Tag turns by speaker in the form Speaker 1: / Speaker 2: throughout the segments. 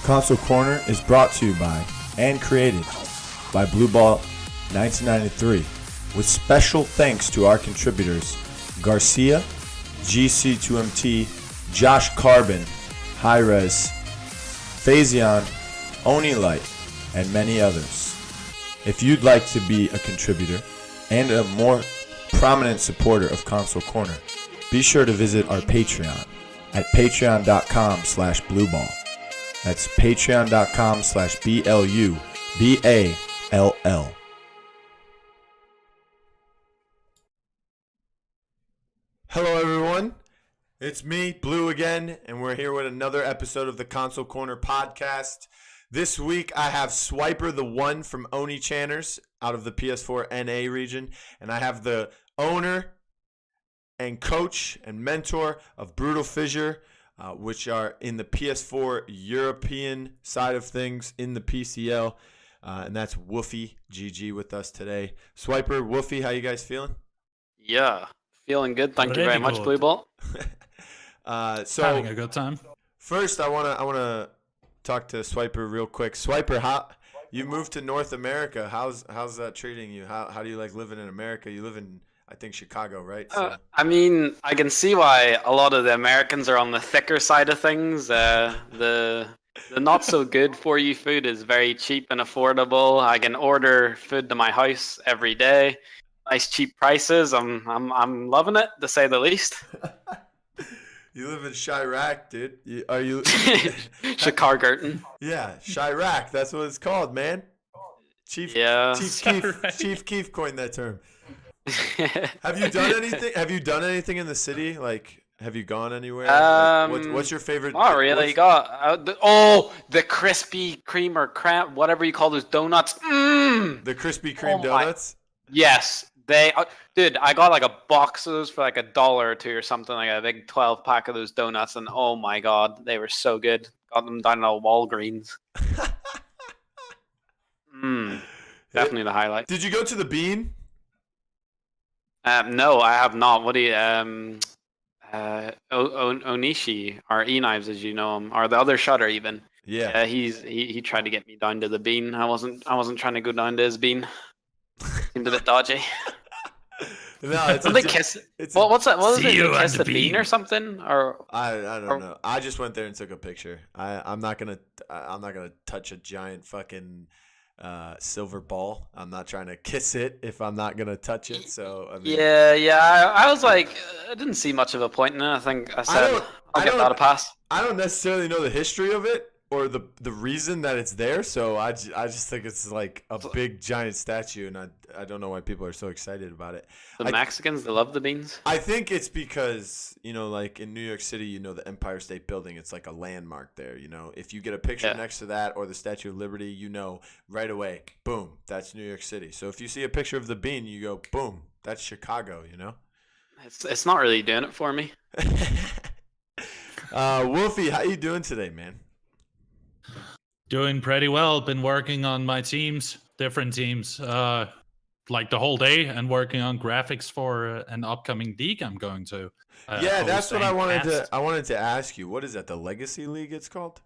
Speaker 1: Console Corner is brought to you by and created by Bluball 1993, with special thanks to our contributors Garcia, GC2MT, Josh Carbon, Hi-Res, Phazion, Onii, and many others. If you'd like to be a contributor and a more prominent supporter of Console Corner, be sure to visit our Patreon at patreon.com/Bluball. That's patreon.com/BLUBALL. Hello everyone, it's me, Blue again, and we're here with another episode of the Console Corner podcast. This week I have Swiper the One from Onii-Chaners out of the PS4 NA region, and I have the owner and coach and mentor of BrutalFissure, which are in the PS4 European side of things in the PCL, and that's WuffieGG with us today. Swiper, Woofie, how you guys feeling?
Speaker 2: Yeah, feeling good. Thank you very much, Bluball.
Speaker 1: So
Speaker 3: having a good time.
Speaker 1: First, I wanna talk to Swiper real quick. Swiper, how you moved to North America? How's that treating you? How do you like living in America? You live in, I think, Chicago, right? So.
Speaker 2: I mean, I can see why a lot of the Americans are on the thicker side of things. The not so good for you food is very cheap and affordable. I can order food to my house every day. Nice cheap prices. I'm loving it, to say the least.
Speaker 1: You live in Chirac, dude. Are you
Speaker 2: Chicago?
Speaker 1: Yeah, Chirac. That's what it's called, man. Chief Keef coined that term. Have you done anything? Have you done anything in the city? Like, have you gone anywhere? What's your favorite?
Speaker 2: Not really. The Krispy Kreme or crap, whatever you call those donuts.
Speaker 1: The Krispy Kreme donuts.
Speaker 2: Yes, they. Dude, I got like a box of those for like $1 or $2 or something, like a big 12-pack of those donuts, and oh my god, they were so good. Got them down at Walgreens. Definitely the highlight.
Speaker 1: Did you go to the Bean?
Speaker 2: No, I have not. What do you Onishi, or E-Knives as you know him, or the other Shutter even.
Speaker 1: Yeah.
Speaker 2: He tried to get me down to the Bean. I wasn't trying to go down to his Bean. Seemed a bit dodgy.
Speaker 1: No, it's
Speaker 2: they kiss. What's that? What was it? They kiss the bean or something? Or
Speaker 1: I don't know. I just went there and took a picture. I'm not gonna touch a giant fucking silver ball. I'm not trying to kiss it if I'm not gonna touch it. So I mean,
Speaker 2: I was like, I didn't see much of a point in it. I think I said I'll give that a pass.
Speaker 1: I don't necessarily know the history of it or the reason that it's there. So I just think it's like a big giant statue, and I don't know why people are so excited about it.
Speaker 2: The Mexicans, they love the beans.
Speaker 1: I think it's because, like in New York City, the Empire State Building, it's like a landmark there. If you get a picture next to that or the Statue of Liberty, right away, boom, that's New York City. So if you see a picture of the Bean, you go, boom, that's Chicago.
Speaker 2: It's not really doing it for me.
Speaker 1: Wolfie, how you doing today, man?
Speaker 3: Doing pretty well. Been working on my teams, different teams, like the whole day, and working on graphics for an upcoming league I'm going to.
Speaker 1: That's what I wanted to ask you. What is that? The Legacy League it's called?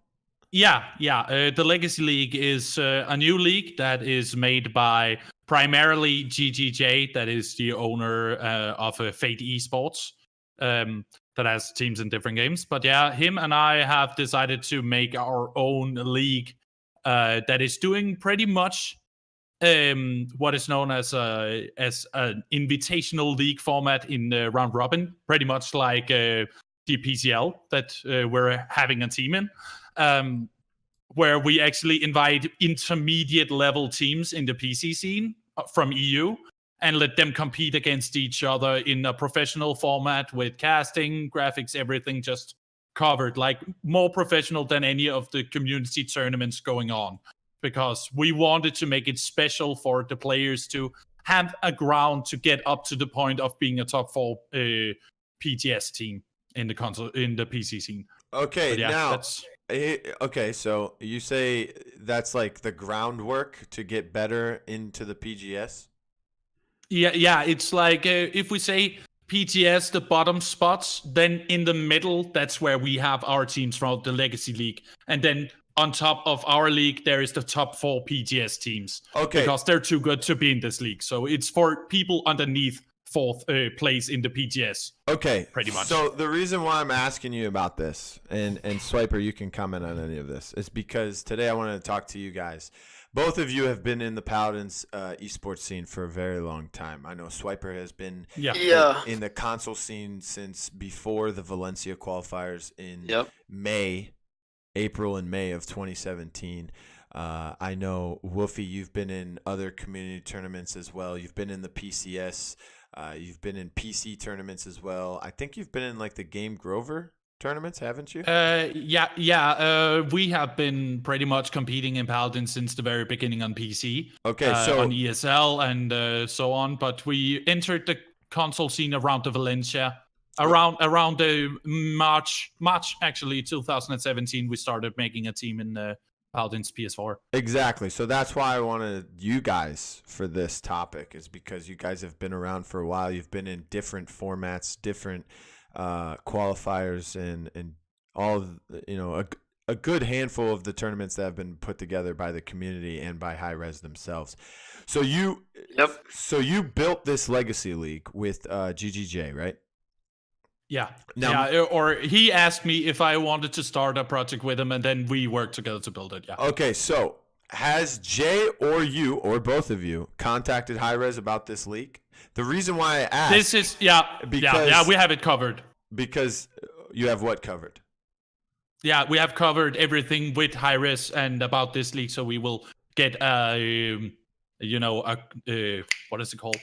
Speaker 3: Yeah. The Legacy League is a new league that is made by primarily GGJ, that is the owner of Fate Esports. That has teams in different games. But yeah, him and I have decided to make our own league that is doing pretty much what is known as an invitational league format in round robin, pretty much like the PCL that we're having a team in, where we actually invite intermediate level teams in the PC scene from EU and let them compete against each other in a professional format with casting, graphics, everything just covered, like more professional than any of the community tournaments going on. Because we wanted to make it special for the players to have a ground to get up to the point of being a top 4 PTS team in the PC scene.
Speaker 1: Okay, so you say that's like the groundwork to get better into the PGS?
Speaker 3: Yeah, it's like if we say PTS, the bottom spots, then in the middle, that's where we have our teams from the Legacy League. And then on top of our league, there is the top 4 PGS teams.
Speaker 1: Okay.
Speaker 3: Because they're too good to be in this league. So it's for people underneath 4th place in the PGS.
Speaker 1: Okay.
Speaker 3: Pretty much.
Speaker 1: So the reason why I'm asking you about this, and Swiper, you can comment on any of this, is because today I wanted to talk to you guys. Both of you have been in the Paladins esports scene for a very long time. I know Swiper has been in the console scene since before the Valencia qualifiers in April and May of 2017. I know, Woofie, you've been in other community tournaments as well. You've been in the PCS. You've been in PC tournaments as well. I think you've been in like the Game Grover tournaments, haven't you?
Speaker 3: We have been pretty much competing in Paladin since the very beginning on PC.
Speaker 1: Okay, so
Speaker 3: on ESL and so on. But we entered the console scene around the Valencia. Around the March actually 2017, we started making a team in Paladins PS4.
Speaker 1: Exactly. So that's why I wanted you guys for this topic, is because you guys have been around for a while. You've been in different formats, different qualifiers, and all of, a good handful of the tournaments that have been put together by the community and by Hi-Rez themselves. So you built this Legacy League with GGJ, right?
Speaker 3: Yeah. Or he asked me if I wanted to start a project with him, and then we worked together to build it. Yeah.
Speaker 1: Okay, so has Jay or you or both of you contacted Hi-Rez about this league? The reason why I asked,
Speaker 3: this is we have it covered.
Speaker 1: Because you have what covered?
Speaker 3: Yeah, we have covered everything with Hi-Rez and about this league, so we will get what is it called?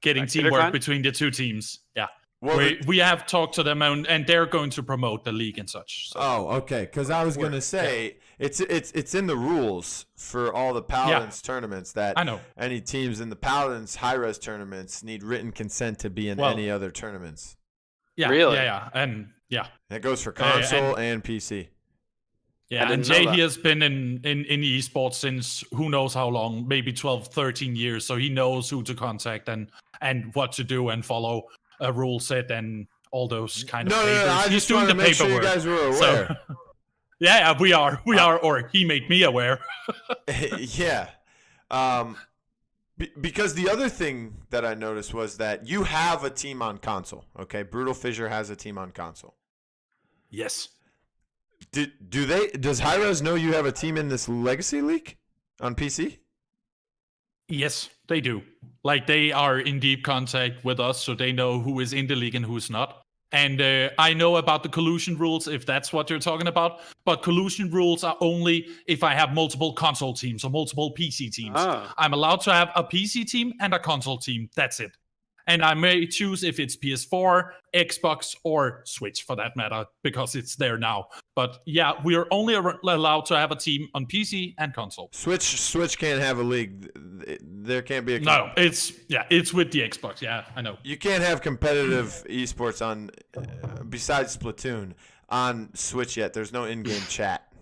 Speaker 3: Getting teamwork between the two teams. Yeah. Well, we have talked to them, and they're going to promote the league and such. So.
Speaker 1: Oh, okay. Because I was going to say, it's in the rules for all the Paladins tournaments that any teams in the Paladins Hi-Rez tournaments need written consent to be in any other tournaments.
Speaker 3: Yeah, really? Yeah. And
Speaker 1: that goes for console and PC.
Speaker 3: Yeah, and Jay, he has been in esports since who knows how long, maybe 12, 13 years. So he knows who to contact and what to do and follow a rule set and all those kind of papers.
Speaker 1: I
Speaker 3: He's
Speaker 1: just
Speaker 3: doing the
Speaker 1: make
Speaker 3: paperwork.
Speaker 1: Sure you guys were aware.
Speaker 3: So, yeah, we are, or he made me aware.
Speaker 1: Yeah. Because the other thing that I noticed was that you have a team on console. Okay, BrutalFissure has a team on console.
Speaker 3: Yes.
Speaker 1: Does Hi-Rez know you have a team in this Legacy League on PC?
Speaker 3: Yes, they do. Like, they are in deep contact with us, so they know who is in the league and who's not. And I know about the collusion rules, if that's what you're talking about. But collusion rules are only if I have multiple console teams or multiple PC teams. I'm allowed to have a PC team and a console team. That's it. And I may choose if it's PS4, Xbox, or Switch for that matter, because it's there now. But yeah, we are only allowed to have a team on PC and console.
Speaker 1: Switch can't have a league. There can't be a...
Speaker 3: No, it's with the Xbox. Yeah, I know.
Speaker 1: You can't have competitive esports on, besides Splatoon, on Switch yet. There's no in-game chat.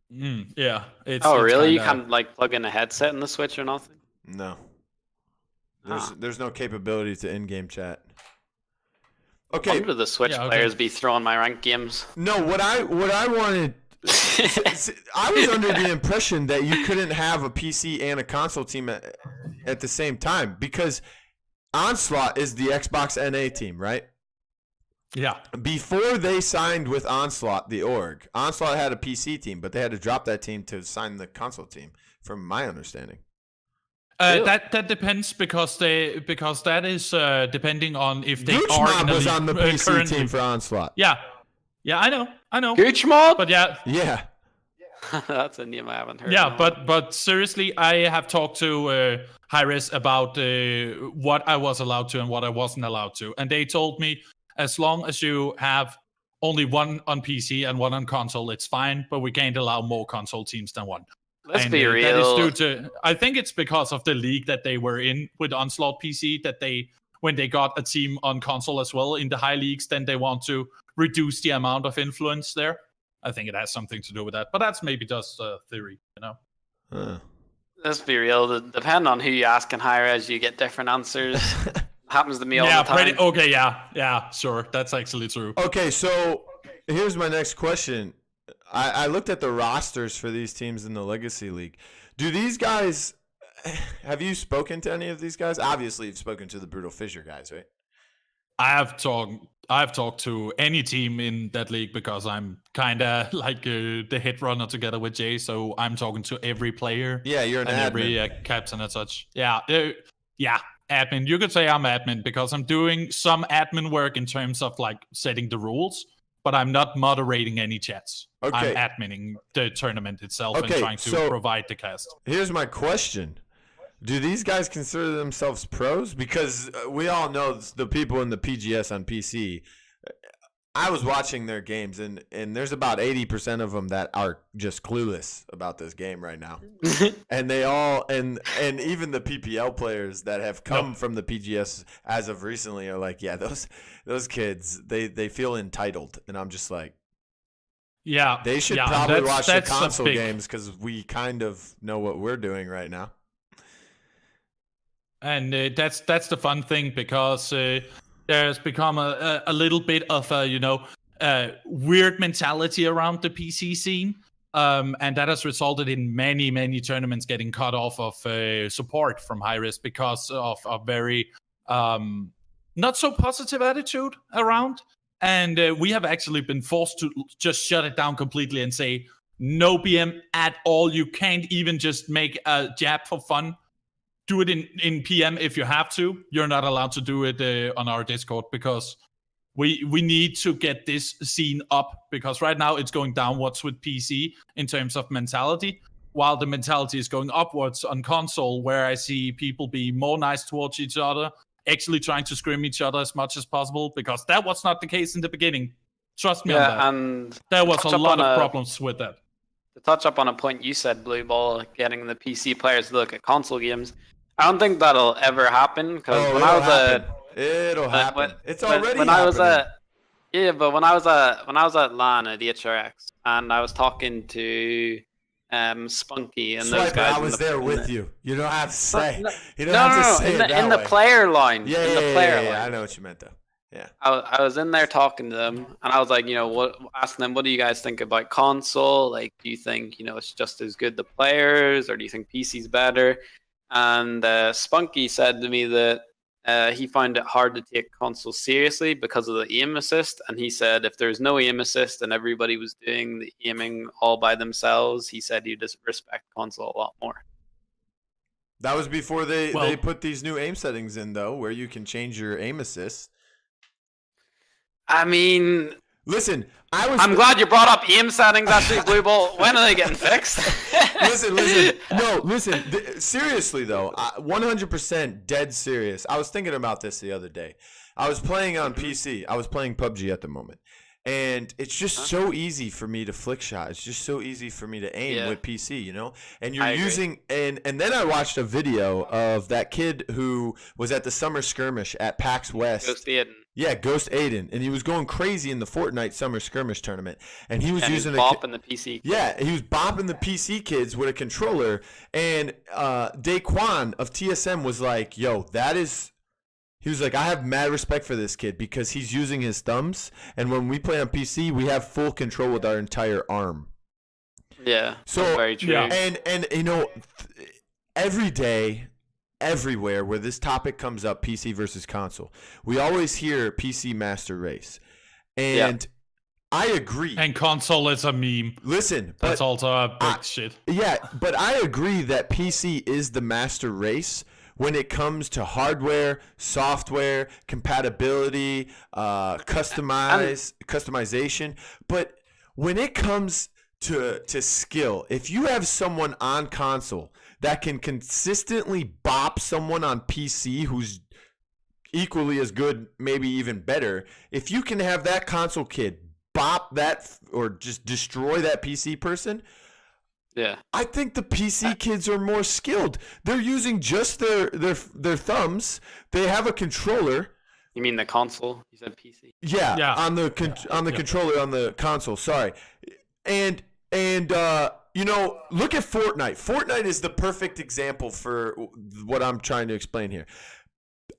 Speaker 3: Yeah.
Speaker 2: It's really? You can't like plug in a headset in the Switch or nothing?
Speaker 1: No. There's no capability to in-game chat. Okay.
Speaker 2: Wonder the Switch players be throwing my ranked games.
Speaker 1: No, what I wanted. I was under the impression that you couldn't have a PC and a console team at the same time, because Onslaught is the Xbox NA team, right?
Speaker 3: Yeah.
Speaker 1: Before they signed with Onslaught, the org, Onslaught had a PC team, but they had to drop that team to sign the console team, from my understanding.
Speaker 3: Really? That depends because that is depending on if they are in
Speaker 1: was on the PC team for Onslaught.
Speaker 3: Yeah, I know.
Speaker 2: Gooch Mob?
Speaker 3: But yeah.
Speaker 2: That's a name I haven't heard.
Speaker 3: Yeah, but seriously, I have talked to Hi-Rez about what I was allowed to and what I wasn't allowed to, and they told me as long as you have only one on PC and one on console, it's fine. But we can't allow more console teams than one.
Speaker 2: Let's be real.
Speaker 3: That is due to, I think it's because of the league that they were in with Onslaught PC, that when they got a team on console as well in the high leagues, then they want to reduce the amount of influence there. I think it has something to do with that, but that's maybe just a theory,
Speaker 2: Let's be real. Depending on who you ask in Hi-Rez, you get different answers. Happens to me all the time.
Speaker 3: Yeah, sure. That's actually true.
Speaker 1: Okay, so here's my next question. I looked at the rosters for these teams in the Legacy League. Do these guys? Have you spoken to any of these guys? Obviously, you've spoken to the BrutalFissure guys, right?
Speaker 3: I've talked to any team in that league because I'm kind of like the head runner together with Jay, so I'm talking to every player.
Speaker 1: Yeah, you're an
Speaker 3: and
Speaker 1: admin.
Speaker 3: every captain and such. Yeah, admin. You could say I'm admin because I'm doing some admin work in terms of like setting the rules, but I'm not moderating any chats.
Speaker 1: Okay.
Speaker 3: I'm adminning the tournament itself and trying to provide the cast.
Speaker 1: Here's my question. Do these guys consider themselves pros? Because we all know the people in the PGS on PC. I was watching their games, and there's about 80% of them that are just clueless about this game right now. And they all, and even the PPL players that have come from the PGS as of recently are like, yeah, those kids, they feel entitled. And I'm just like,
Speaker 3: yeah,
Speaker 1: they should probably watch the console games because we kind of know what we're doing right now. And
Speaker 3: that's the fun thing because there's become a little bit of a weird mentality around the PC scene, and that has resulted in many tournaments getting cut off of support from high risk because of a very not so positive attitude around. And we have actually been forced to just shut it down completely and say no PM at all. You can't even just make a jab for fun. Do it in PM if you have to. You're not allowed to do it on our Discord because we need to get this scene up because right now it's going downwards with PC in terms of mentality, while the mentality is going upwards on console, where I see people be more nice towards each other, actually trying to scrim each other as much as possible, because that was not the case in the beginning. Trust me on that.
Speaker 2: And
Speaker 3: there was a lot of problems with that.
Speaker 2: To touch up on a point you said, Bluball, getting the PC players to look at console games, I don't think that'll ever happen because
Speaker 1: it'll happen. It's already
Speaker 2: when
Speaker 1: happening.
Speaker 2: I was when I was at LAN at EHRX and I was talking to Spunky and those guys.
Speaker 1: I was there with you. You don't have to say. You don't
Speaker 2: have
Speaker 1: to say it that
Speaker 2: in the player line.
Speaker 1: Yeah. I know what you meant though. Yeah.
Speaker 2: I was in there talking to them and I was like, asking them, what do you guys think about console? Like, do you think it's just as good the players, or do you think PC's better? And Spunky said to me that he found it hard to take console seriously because of the aim assist. And he said if there's no aim assist and everybody was doing the aiming all by themselves, he said he'd just respect console a lot more.
Speaker 1: That was before they put these new aim settings in, though, where you can change your aim assist.
Speaker 2: I mean...
Speaker 1: Listen,
Speaker 2: I'm glad you brought up aim settings, actually, Bluball. When are they getting fixed?
Speaker 1: Listen. Seriously, though, 100% dead serious. I was thinking about this the other day. I was playing on PC. I was playing PUBG at the moment. And it's just so easy for me to flick shot. It's just so easy for me to aim with PC, And you're using and then I watched a video of that kid who was at the summer skirmish at PAX West.
Speaker 2: Ghost Aiden.
Speaker 1: Yeah, Ghost Aiden, and he was going crazy in the Fortnite summer skirmish tournament, and he was using
Speaker 2: bopping the PC.
Speaker 1: Yeah, he was bopping the PC kids with a controller, and Daquan of TSM was like, "Yo, that is." He was like, I have mad respect for this kid because he's using his thumbs, and when we play on PC, we have full control with our entire arm.
Speaker 2: Yeah,
Speaker 1: so
Speaker 2: very true.
Speaker 1: Yeah. And every day, everywhere where this topic comes up, PC versus console, we always hear PC master race, and I agree.
Speaker 3: And console is a meme.
Speaker 1: Listen,
Speaker 3: that's also a big shit.
Speaker 1: Yeah, but I agree that PC is the master race when it comes to hardware, software, compatibility, customization. But when it comes to skill, if you have someone on console that can consistently bop someone on PC who's equally as good, maybe even better, if you can have that console kid bop that or just destroy that PC person, I think the PC kids are more skilled. They're using just their thumbs. They have a controller.
Speaker 2: You mean the console? You said PC.
Speaker 1: Yeah. On the controller on the console. Sorry, and look at Fortnite. Fortnite is the perfect example for what I'm trying to explain here.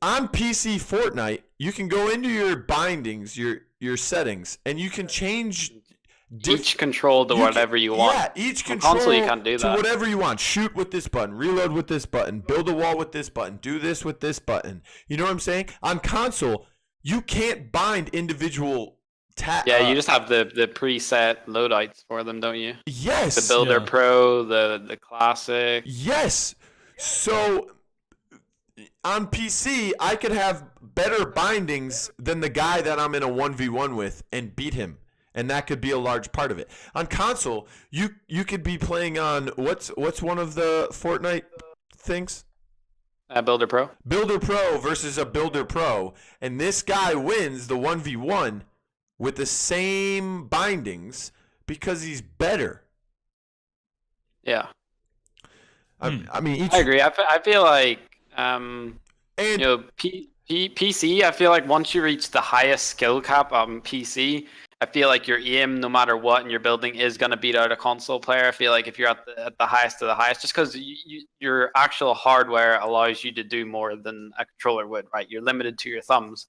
Speaker 1: On PC Fortnite, you can go into your bindings, your settings, and you can change
Speaker 2: each control to whatever you want.
Speaker 1: Yeah, each
Speaker 2: On
Speaker 1: control
Speaker 2: console, you can't do
Speaker 1: to
Speaker 2: that.
Speaker 1: whatever you want. Shoot with this button, reload with this button, build a wall with this button, do this with this button. You know what I'm saying? On console, you can't bind individual
Speaker 2: Yeah, you just have the preset loadouts for them, don't you?
Speaker 1: Yes.
Speaker 2: The Builder Pro, the Classic.
Speaker 1: Yes. So on PC, I could have better bindings than the guy that I'm in a 1v1 with and beat him. And that could be a large part of it. On console, you could be playing on what's one of the Fortnite things?
Speaker 2: Builder Pro.
Speaker 1: Builder Pro versus a Builder Pro, and this guy wins the 1v1 with the same bindings because he's better.
Speaker 2: Yeah.
Speaker 1: I mean,
Speaker 2: I agree. I feel like PC. I feel like once you reach the highest skill cap on PC, I feel like your aim, no matter what in your building, is going to beat out a console player. I feel like if you're at the highest of the highest, just because your actual hardware allows you to do more than a controller would, right? You're limited to your thumbs.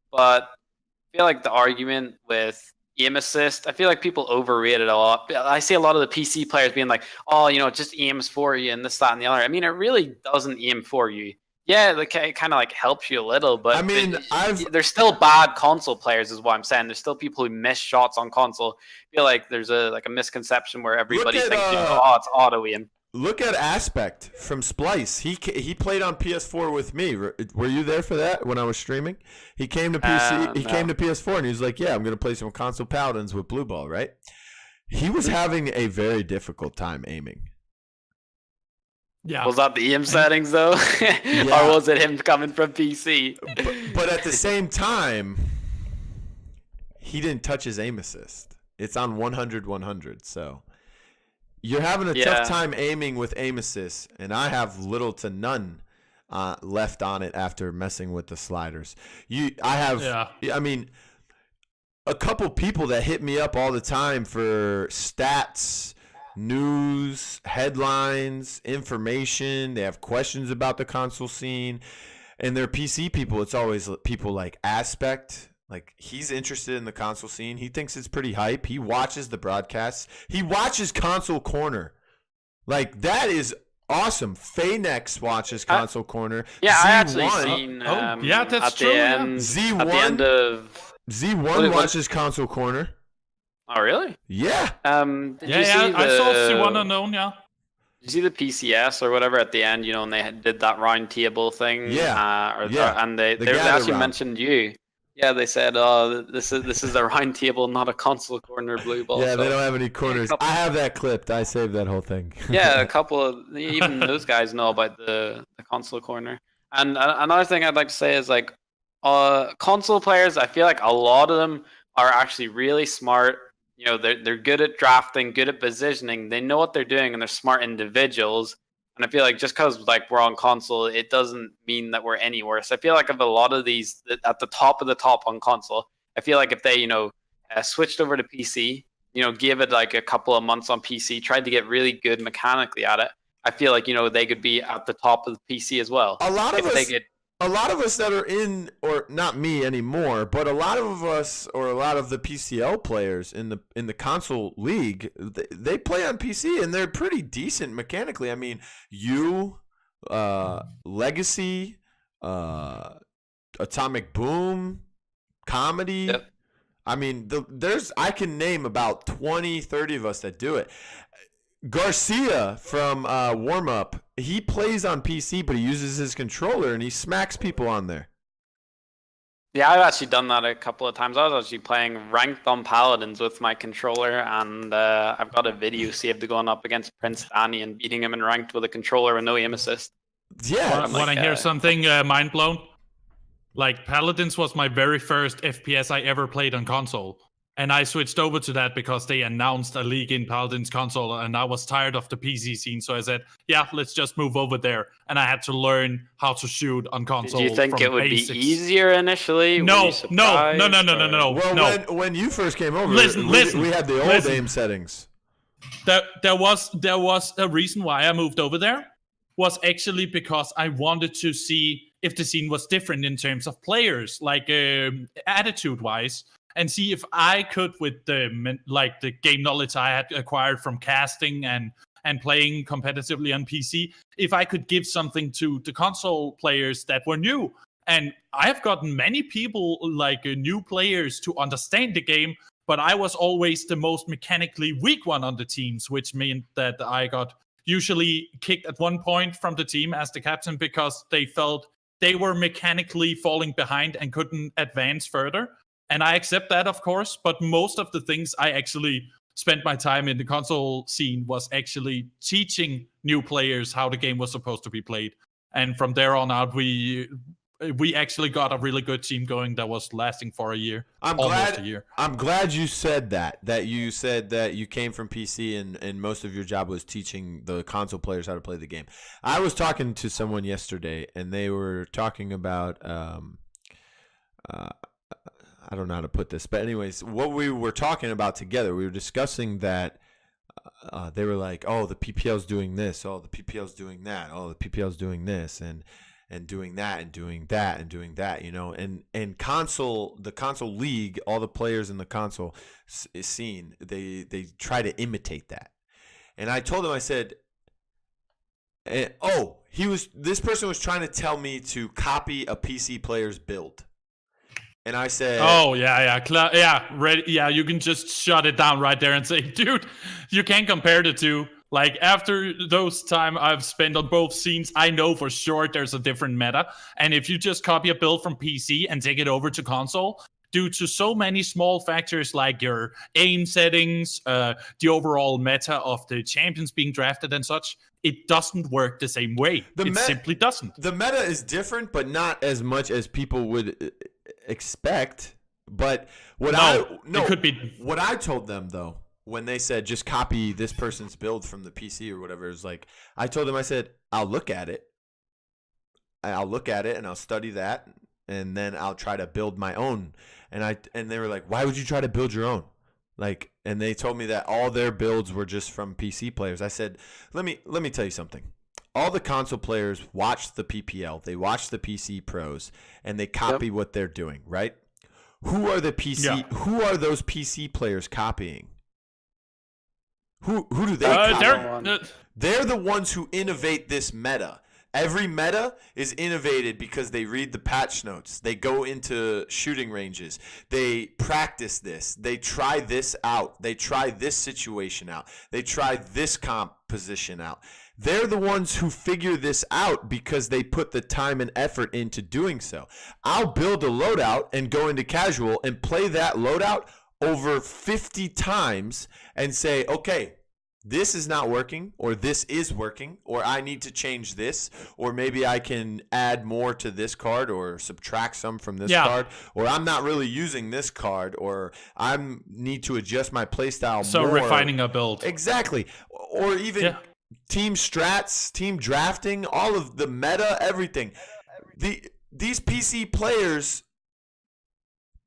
Speaker 2: But I feel like the argument with aim assist, I feel like people overrate it a lot. I see a lot of the PC players being like, oh, it just aims for you and this, that, and the other. I mean, it really doesn't aim for you. Yeah, it kind of like helps you a little, but
Speaker 1: I mean,
Speaker 2: there's still bad console players, is what I'm saying. There's still people who miss shots on console. I feel like there's a misconception where everybody thinks, it's auto aim.
Speaker 1: Look at Aspect from Splice. He played on PS4 with me. Were you there for that when I was streaming? He came to PC. He came to PS4 and he was like, "Yeah, I'm gonna play some console Paladins with Bluball." Right? He was having a very difficult time aiming.
Speaker 3: Yeah.
Speaker 2: Was that the aim settings though, or was it him coming from PC?
Speaker 1: But at the same time, he didn't touch his aim assist. It's on 100/100. So you're having a tough time aiming with aim assist, and I have little to none left on it after messing with the sliders. I mean, a couple people that hit me up all the time for stats, news, headlines, information. They have questions about the console scene, and they're PC people. It's always people like Aspect. Like, he's interested in the console scene. He thinks it's pretty hype. He watches the broadcasts. He watches Console Corner. Like, that is awesome. Phanex watches Console Corner.
Speaker 2: Yeah,
Speaker 1: Z1,
Speaker 2: I actually seen.
Speaker 3: that's
Speaker 2: at
Speaker 3: true.
Speaker 2: The end,
Speaker 1: Z1,
Speaker 2: at the end of
Speaker 1: Z1 watches Console Corner.
Speaker 2: Oh, really?
Speaker 1: Yeah.
Speaker 2: Did you see
Speaker 3: I saw C1 Unknown, yeah.
Speaker 2: Did you see the PCS or whatever at the end, and they did that round table thing? And they actually mentioned you. Yeah, they said, "Oh, this is a round table, not a console corner Bluball."
Speaker 1: Yeah, they don't have any corners. I have that clipped. I saved that whole thing.
Speaker 2: Yeah, a couple of even those guys know about the console corner. And another thing I'd like to say is like, console players. I feel like a lot of them are actually really smart. They're good at drafting, good at positioning. They know what they're doing, and they're smart individuals. And I feel like just because we're on console, it doesn't mean that we're any worse. I feel like of a lot of these at the top of the top on console, I feel like if they switched over to PC, gave it like a couple of months on PC, tried to get really good mechanically at it, I feel like they could be at the top of the PC as well.
Speaker 1: A lot of us that are in, or not me anymore, but a lot of us, or a lot of the PCL players in the console league, they play on PC and they're pretty decent mechanically. I mean, Legacy, Atomic Boom, Comedy.
Speaker 2: Yep.
Speaker 1: I mean, I can name about 20, 30 of us that do it. Garcia from Warm Up, he plays on PC, but he uses his controller and he smacks people on there.
Speaker 2: Yeah, I've actually done that a couple of times. I was actually playing ranked on Paladins with my controller, and I've got a video saved going up against Prince Danny and beating him in ranked with a controller and no aim assist.
Speaker 1: Yeah.
Speaker 3: Want to hear something mind blown? Like, Paladins was my very first FPS I ever played on console. And I switched over to that because they announced a league in Paladins console, and I was tired of the PC scene. So I said, yeah, let's just move over there. And I had to learn how to shoot on console.
Speaker 2: Did you think it would be easier initially?
Speaker 3: No.
Speaker 1: Well, when you first came over, we had the old aim settings.
Speaker 3: There was a reason why I moved over there, was actually because I wanted to see if the scene was different in terms of players, like attitude-wise. and see if I could, with the game knowledge I had acquired from casting and playing competitively on PC, if I could give something to the console players that were new. And I've gotten many people, new players, to understand the game, but I was always the most mechanically weak one on the teams, which meant that I got usually kicked at one point from the team as the captain because they felt they were mechanically falling behind and couldn't advance further. And I accept that, of course, but most of the things I actually spent my time in the console scene was actually teaching new players how the game was supposed to be played. And from there on out, we actually got a really good team going that was lasting for a year.
Speaker 1: I'm glad you said that you said that you came from PC and most of your job was teaching the console players how to play the game. I was talking to someone yesterday, and they were talking about I don't know how to put this, but anyways, what we were talking about together, we were discussing that they were like, oh, the PPL's doing this, oh, the PPL's doing that, oh, the PPL's doing this, and doing that, and doing that, and doing that, and the console league, all the players in the console scene, they try to imitate that. And I told him, I said, this person was trying to tell me to copy a PC player's build. And I said,
Speaker 3: "Oh yeah, you can just shut it down right there and say, dude, you can't compare the two. Like, after those time I've spent on both scenes, I know for sure there's a different meta. And if you just copy a build from PC and take it over to console, due to so many small factors like your aim settings, the overall meta of the champions being drafted and such, it doesn't work the same way. It simply doesn't.
Speaker 1: The meta is different, but not as much as people would expect. But what I told them, though, when they said just copy this person's build from the PC or whatever, is like, I told them, I said, I'll look at it and I'll study that, and then I'll try to build my own. And they were like, why would you try to build your own? Like, and they told me that all their builds were just from PC players. I said, let me tell you something. All the console players watch the PPL, they watch the PC pros, and they copy what they're doing, right? Who are those PC players copying? Who do they copy? They're the ones who innovate this meta. Every meta is innovated because they read the patch notes. They go into shooting ranges. They practice this. They try this out. They try this situation out. They try this composition out. They're the ones who figure this out because they put the time and effort into doing so. I'll build a loadout and go into casual and play that loadout over 50 times and say, okay, this is not working, or this is working, or I need to change this, or maybe I can add more to this card or subtract some from this card, or I'm not really using this card, or I need to adjust my playstyle more.
Speaker 3: So refining a build.
Speaker 1: Exactly. Or even team strats, team drafting, all of the meta, everything. These PC players,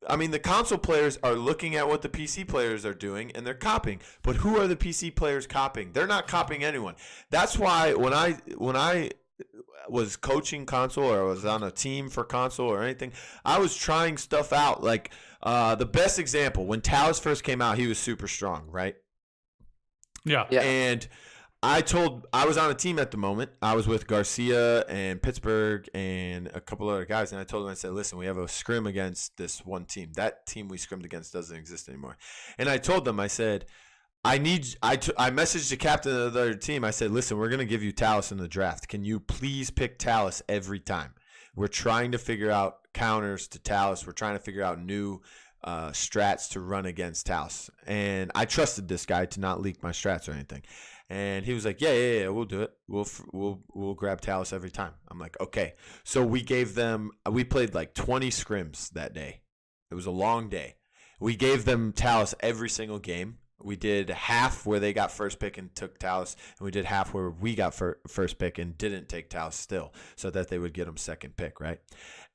Speaker 1: I mean, the console players are looking at what the PC players are doing, and they're copying. But who are the PC players copying? They're not copying anyone. That's why when I was coaching console, or I was on a team for console or anything, I was trying stuff out. Like, the best example, when Talus first came out, he was super strong, right?
Speaker 3: Yeah.
Speaker 1: And I was on a team at the moment. I was with Garcia and Pittsburgh and a couple other guys, and I told them, I said, listen, we have a scrim against this one team. That team we scrimmed against doesn't exist anymore. And I told them, I said, I messaged the captain of the other team. I said, listen, we're going to give you Talus in the draft. Can you please pick Talus every time? We're trying to figure out counters to Talus. We're trying to figure out new strats to run against Talus. And I trusted this guy to not leak my strats or anything. And he was like, yeah, we'll do it. We'll grab Talus every time. I'm like, okay. So we played like 20 scrims that day. It was a long day. We gave them Talus every single game. We did half where they got first pick and took Talus, and we did half where we got first pick and didn't take Talus still, so that they would get them second pick, right?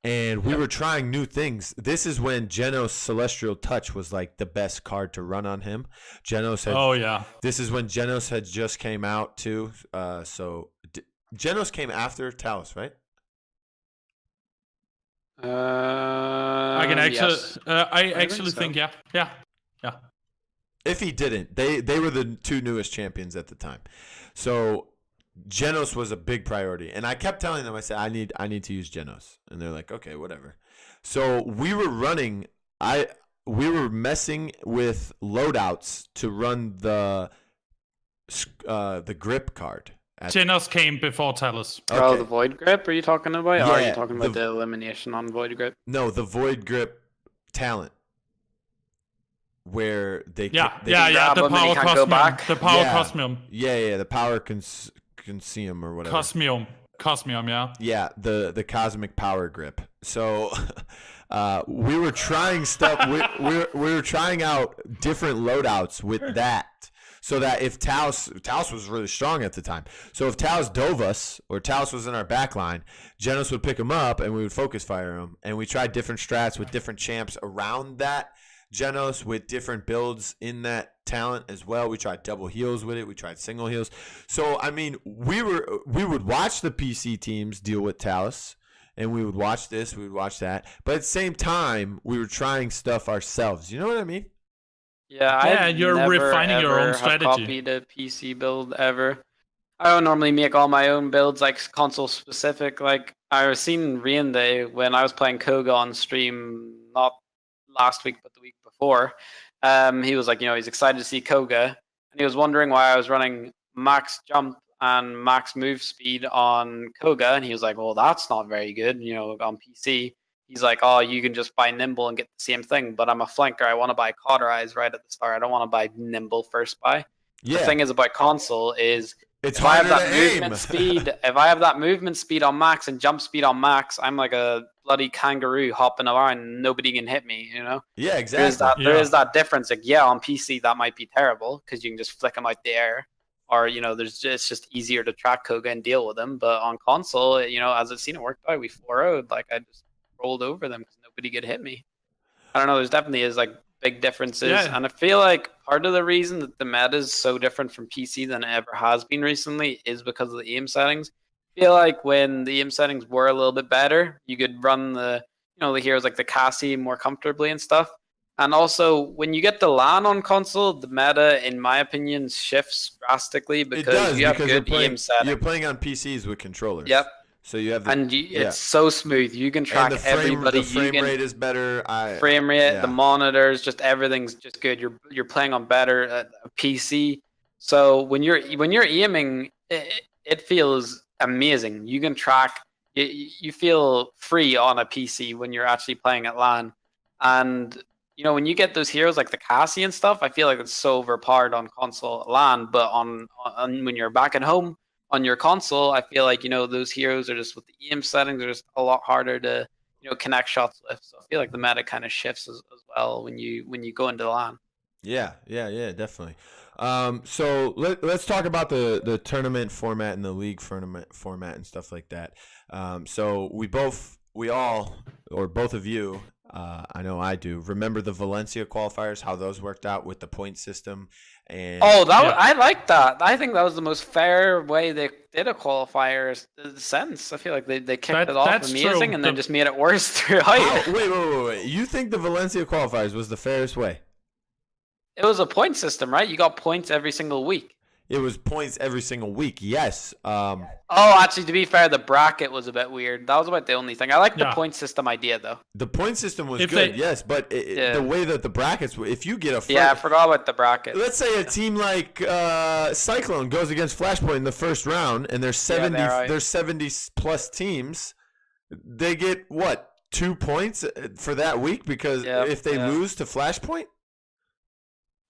Speaker 1: And we were trying new things. This is when Genos Celestial Touch was like the best card to run on him. This is when Genos had just came out too. So Genos came after Talus, right?
Speaker 3: I can actually,
Speaker 2: Yes.
Speaker 3: I
Speaker 2: think
Speaker 3: actually
Speaker 2: so.
Speaker 3: think, yeah.
Speaker 1: If he didn't, they were the 2 newest champions at the time. So Genos was a big priority. And I kept telling them, I said, I need to use Genos. And they're like, okay, whatever. So we were messing with loadouts to run the grip card.
Speaker 3: Genos came before Talus.
Speaker 1: Okay.
Speaker 2: Oh, the Void Grip, are you talking about?
Speaker 1: Yeah,
Speaker 2: or are you talking about the elimination on Void Grip?
Speaker 1: No, the Void Grip talent. Where they
Speaker 3: The
Speaker 2: grab
Speaker 3: power
Speaker 2: him and he can't go
Speaker 3: cosmium.
Speaker 2: back?
Speaker 3: The power
Speaker 1: Yeah.
Speaker 3: cosmium.
Speaker 1: Yeah, the power consume or whatever.
Speaker 3: Cosmium, yeah.
Speaker 1: Yeah, the cosmic power grip. So we were trying stuff. we were trying out different loadouts with that. So that if Taos was really strong at the time. So if Taos dove us or Taos was in our back line, Genos would pick him up and we would focus fire him. And we tried different strats with different champs around that Genos with different builds in that talent as well. We tried double heals with it. We tried single heals. So, I mean, we would watch the PC teams deal with Taos. And we would watch this, we would watch that. But at the same time, we were trying stuff ourselves. You know what I mean?
Speaker 2: Yeah,
Speaker 3: you're
Speaker 2: never,
Speaker 3: refining your own
Speaker 2: ever
Speaker 3: strategy.
Speaker 2: Have copied a PC build ever. I don't normally make all my own builds, like console specific. Like I was seeing Rian Day when I was playing Koga on stream, not last week but the week before. He was like, he's excited to see Koga, and he was wondering why I was running max jump and max move speed on Koga, and he was like, well, that's not very good, on PC. He's like, oh, you can just buy Nimble and get the same thing, but I'm a flanker. I want to buy Cauterize right at the start. I don't want to buy Nimble first buy.
Speaker 1: Yeah.
Speaker 2: The thing is about console is
Speaker 1: It's
Speaker 2: if I have
Speaker 1: harder
Speaker 2: that
Speaker 1: to aim.
Speaker 2: movement speed, if I have that movement speed on max and jump speed on max, I'm like a bloody kangaroo hopping around. Nobody can hit me,
Speaker 1: Yeah, exactly.
Speaker 2: There is that difference. Like, yeah, on PC that might be terrible because you can just flick them out the air, or it's just easier to track Koga and deal with them. But on console, as I've seen it worked out, we 4-0'd. Like I just rolled over them because nobody could hit me. I don't know. There's definitely is like big differences, and I feel like part of the reason that the meta is so different from PC than it ever has been recently is because of the aim settings. I feel like when the aim settings were a little bit better, you could run the the heroes like the Cassie more comfortably and stuff. And also, when you get the LAN on console, the meta, in my opinion, shifts drastically because you have good aim settings.
Speaker 1: You're playing on PCs with controllers.
Speaker 2: Yep.
Speaker 1: So you have
Speaker 2: it's so smooth. You can track everybody.
Speaker 1: The frame rate is better.
Speaker 2: Frame rate, the monitors, just everything's just good. You're playing on better PC. So when you're aiming, it feels amazing. You can track. You feel free on a PC when you're actually playing at LAN. And when you get those heroes like the Cassie and stuff, I feel like it's so overpowered on console at LAN. But on when you're back at home on your console, I feel like those heroes are just with the aim settings are just a lot harder to connect shots with. So I feel like the meta kind of shifts as well when you go into LAN.
Speaker 1: Yeah, definitely. So let's talk about the tournament format and the league format and stuff like that. So both of you, I know I do, remember the Valencia qualifiers, how those worked out with the point system. And
Speaker 2: I like that. I think that was the most fair way they did a qualifier sense. I feel like they kicked it off amazing true. And then just made it worse throughout.
Speaker 1: Wait. You think the Valencia qualifiers was the fairest way?
Speaker 2: It was a point system, right? You got points every single week.
Speaker 1: It was points every single week, yes.
Speaker 2: Actually, to be fair, the bracket was a bit weird. That was about the only thing. I like the point system idea, though.
Speaker 1: The point system was good, yes, but the way that the brackets were, if you get a...
Speaker 2: I forgot about the bracket.
Speaker 1: Let's say a team like Cyclone goes against Flashpoint in the first round, and there's 70-plus teams. They get, 2 points for that week? Because if they lose to Flashpoint?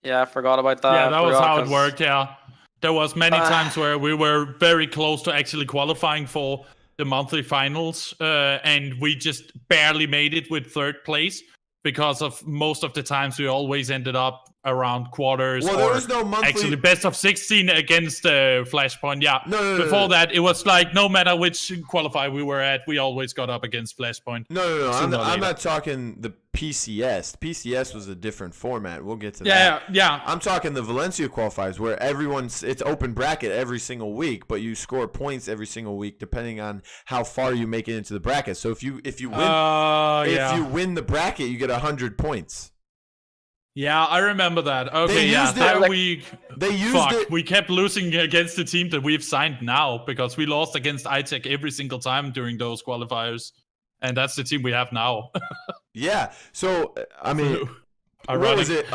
Speaker 2: Yeah, I forgot about that.
Speaker 3: Yeah, that was how it worked, yeah. There was many times where we were very close to actually qualifying for the monthly finals, and we just barely made it with third place because of most of the times we always ended up around quarters.
Speaker 1: Well,
Speaker 3: or
Speaker 1: there was no monthly.
Speaker 3: actually best of 16 against Flashpoint. Yeah.
Speaker 1: No.
Speaker 3: Before that, it was like no matter which qualifier we were at, we always got up against Flashpoint.
Speaker 1: No. I'm not talking the PCS. PCS was a different format. We'll get to that.
Speaker 3: Yeah.
Speaker 1: I'm talking the Valencia qualifiers where it's open bracket every single week, but you score points every single week depending on how far you make it into the bracket. So if you win the bracket, you get 100 points.
Speaker 3: Yeah, I remember that. Okay, we kept losing against the team that we've signed now because we lost against iTech every single time during those qualifiers. And that's the team we have now.
Speaker 1: Yeah. So, I mean, what was it?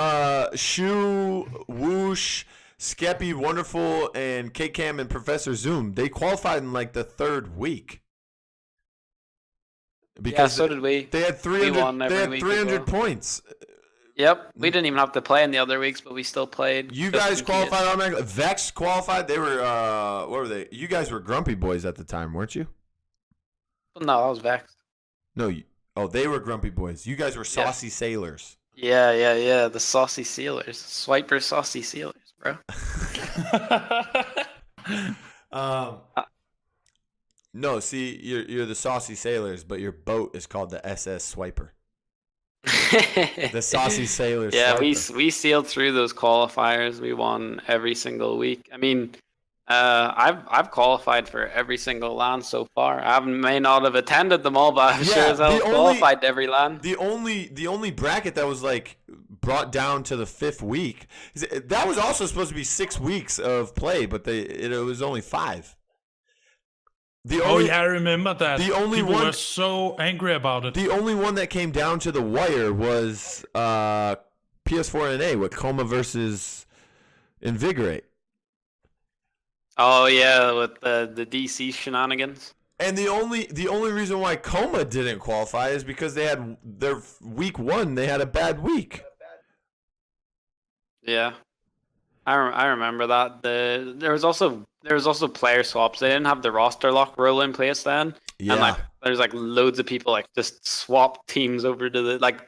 Speaker 1: Shu, Whoosh, Skeppy, Wonderful, and K-Cam and Professor Zoom, they qualified in like the third week.
Speaker 2: Because so did we.
Speaker 1: They had 300, 300 points.
Speaker 2: Yep, we didn't even have to play in the other weeks, but we still played.
Speaker 1: You guys qualified automatically. Vex qualified. They were what were they? You guys were Grumpy Boys at the time, weren't you?
Speaker 2: No, I was Vex.
Speaker 1: No, they were Grumpy Boys. You guys were Saucy Sailors.
Speaker 2: Yeah. The Saucy Sailors, Swiper Saucy Sailors, bro.
Speaker 1: No, see, you're the Saucy Sailors, but your boat is called the SS Swiper. The Saucy Sailors.
Speaker 2: Yeah,
Speaker 1: Swiper.
Speaker 2: we sealed through those qualifiers. We won every single week. I mean, I've qualified for every single LAN so far. may not have attended them all, but I'm sure as hell qualified to every LAN.
Speaker 1: The only bracket that was like brought down to the 5th week, that was also supposed to be 6 weeks of play, but it was only 5.
Speaker 3: I remember that. People were so angry about it.
Speaker 1: The only one that came down to the wire was PS4 NA with Coma versus Invigorate.
Speaker 2: Oh yeah, with the DC shenanigans.
Speaker 1: And the only reason why Coma didn't qualify is because they had their week 1. They had a bad week.
Speaker 2: Yeah, I remember that. There was also player swaps. They didn't have the roster lock rule in place then.
Speaker 1: Yeah.
Speaker 2: And like there's like loads of people like just swap teams over to the like.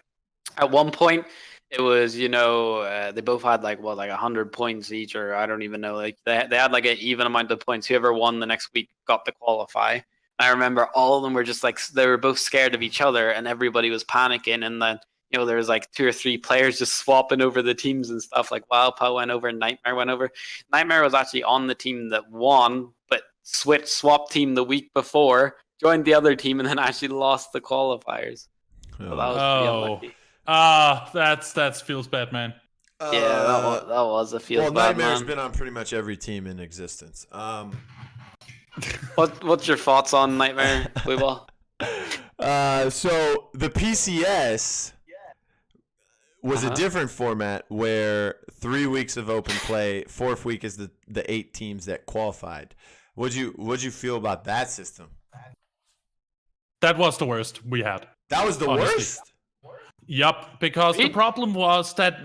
Speaker 2: At one point, it was they both had like 100 points each, or I don't even know. Like they had like an even amount of points. Whoever won the next week got to qualify. I remember all of them were just like they were both scared of each other, and everybody was panicking. And then there was like 2 or 3 players just swapping over the teams and stuff. Like Wildpaw went over, Nightmare went over. Nightmare was actually on the team that won, but swap team the week before, joined the other team, and then actually lost the qualifiers. So that was pretty unlucky.
Speaker 3: That feels bad, man.
Speaker 2: Yeah, that was a feels bad,
Speaker 1: Nightmare's
Speaker 2: man.
Speaker 1: been on pretty much every team in existence.
Speaker 2: What's your thoughts on Nightmare, Bluball?
Speaker 1: So the PCS was a different format where 3 weeks of open play, 4th week is the 8 teams that qualified. What'd you feel about that system?
Speaker 3: That was the worst we had.
Speaker 1: That was the worst?
Speaker 3: Yup, because the problem was that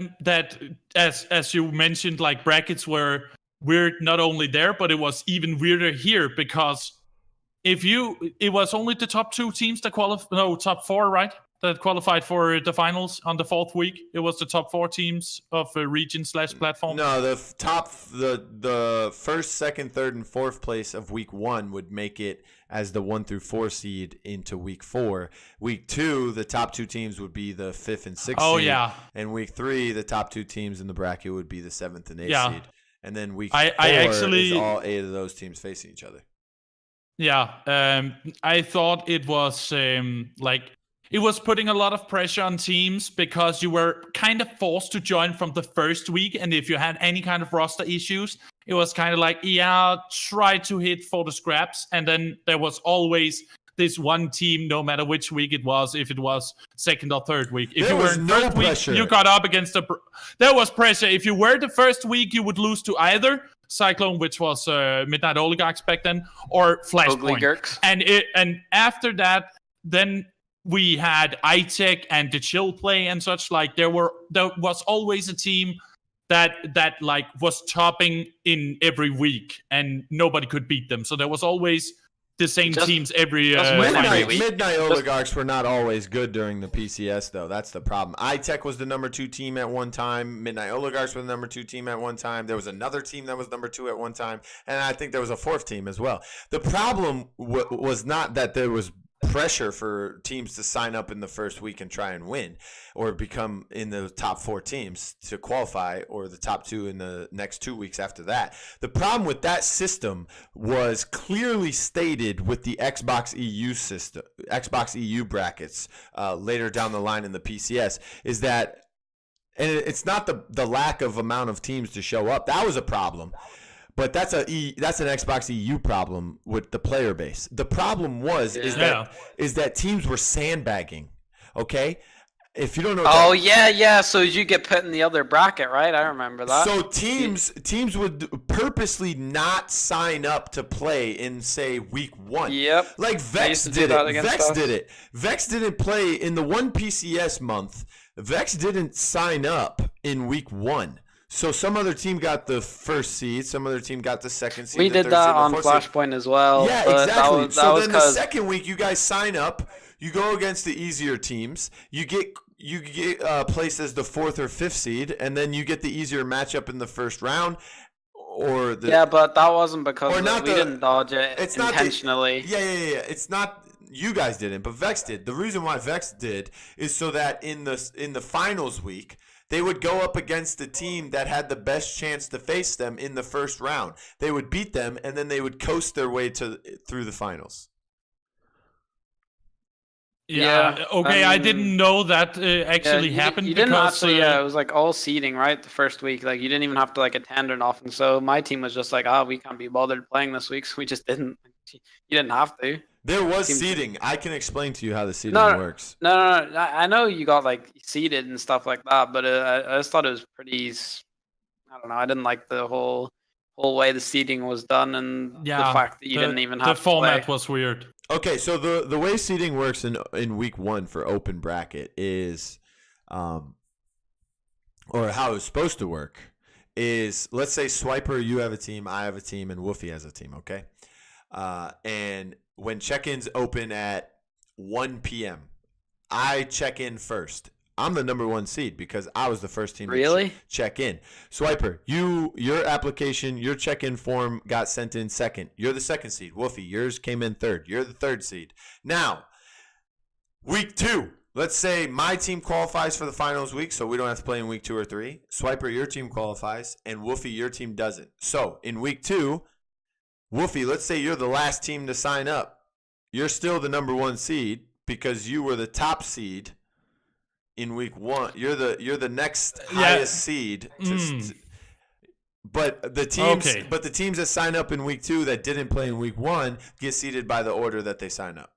Speaker 3: as you mentioned, like brackets were weird not only there, but it was even weirder here because it was only the top 2 teams that top 4, right? That qualified for the finals on the 4th week. It was the top 4 teams of region/platform.
Speaker 1: No, the 1st, 2nd, 3rd, and 4th place of week 1 would make it as the 1 through 4 seed into week 4. Week 2, the top 2 teams would be the 5th and 6th seed.
Speaker 3: Oh yeah.
Speaker 1: And week 3, the top 2 teams in the bracket would be the 7th and 8th seed. And then week 4 is all 8 of those teams facing each other.
Speaker 3: Yeah, I thought it was it was putting a lot of pressure on teams because you were kind of forced to join from the first week. And if you had any kind of roster issues, it was kind of like, try to hit for the scraps. And then there was always this one team, no matter which week it was, if it was 2nd or 3rd week. If
Speaker 1: there
Speaker 3: you were
Speaker 1: in 3rd
Speaker 3: week, you got up against there was pressure. If you were the 1st week, you would lose to either Cyclone, which was Midnight Oligarchs back then, or Flashpoint. And after that, then we had iTech and the Chill Play and such. Like there was always a team that like was topping in every week, and nobody could beat them. So there was always the same
Speaker 2: Just-
Speaker 3: teams every
Speaker 2: just win
Speaker 3: final
Speaker 2: every
Speaker 3: week.
Speaker 2: week.
Speaker 1: Midnight Oligarchs were not always good during the PCS, though. That's the problem. iTech was the number 2 team at one time. Midnight Oligarchs were the number 2 team at one time. There was another team that was number 2 at one time. And I think there was a 4th team as well. The problem was not that there was pressure for teams to sign up in the first week and try and win or become in the top 4 teams to qualify, or the top 2 in the next 2 weeks after that. The problem with that system was clearly stated with the Xbox EU system, Xbox EU brackets later down the line in the PCS, is that, and it's not the lack of amount of teams to show up. That was a problem. But that's an Xbox EU problem with the player base. The problem is that teams were sandbagging. Okay, if you don't know.
Speaker 2: Oh yeah. So you get put in the other bracket, right? I remember that.
Speaker 1: So teams would purposely not sign up to play in, say, week 1.
Speaker 2: Yep.
Speaker 1: Like Vex did it. Vex didn't play in the one PCS month. Vex didn't sign up in week 1. So some other team got the first seed, some other team got the second seed.
Speaker 2: We did that on Flashpoint as well.
Speaker 1: Yeah, exactly. So then the second week, you guys sign up. You go against the easier teams. You get placed as the 4th or 5th seed, and then you get the easier matchup in the first round.
Speaker 2: But that wasn't because we didn't dodge it intentionally.
Speaker 1: Yeah. It's not. You guys didn't, but Vex did. The reason why Vex did is so that in the finals week, they would go up against the team that had the best chance to face them in the first round. They would beat them, and then they would coast their way through the finals.
Speaker 3: Yeah. Okay, I didn't know that actually happened.
Speaker 2: You didn't actually. It was like all seeding, right? The first week, like you didn't even have to like attend or nothing. So my team was just like, we can't be bothered playing this week, so we just didn't. You didn't have to.
Speaker 1: There was seeding. I can explain to you how the seeding works.
Speaker 2: No. I know you got like seeded and stuff like that, but I just thought it was pretty. I don't know. I didn't like the whole way the seeding was done, and the fact that you didn't even have
Speaker 3: the format was weird.
Speaker 1: Okay, so the way seeding works in week 1 for open bracket is, or how it's supposed to work is, let's say Swiper, you have a team, I have a team, and Woofie has a team. Okay, and when check-ins open at 1 p.m., I check in first. I'm the number 1 seed because I was the first team to check in. Swiper, your application, your check-in form got sent in second. You're the 2nd seed. Woofie, yours came in 3rd. You're the 3rd seed. Now, week 2. Let's say my team qualifies for the finals week, so we don't have to play in week 2 or 3. Swiper, your team qualifies, and Woofie, your team doesn't. So, in week 2, Woofie, let's say you're the last team to sign up. You're still the number 1 seed because you were the top seed in week 1. You're the next highest seed. But the teams that sign up in week 2 that didn't play in week 1 get seeded by the order that they sign up.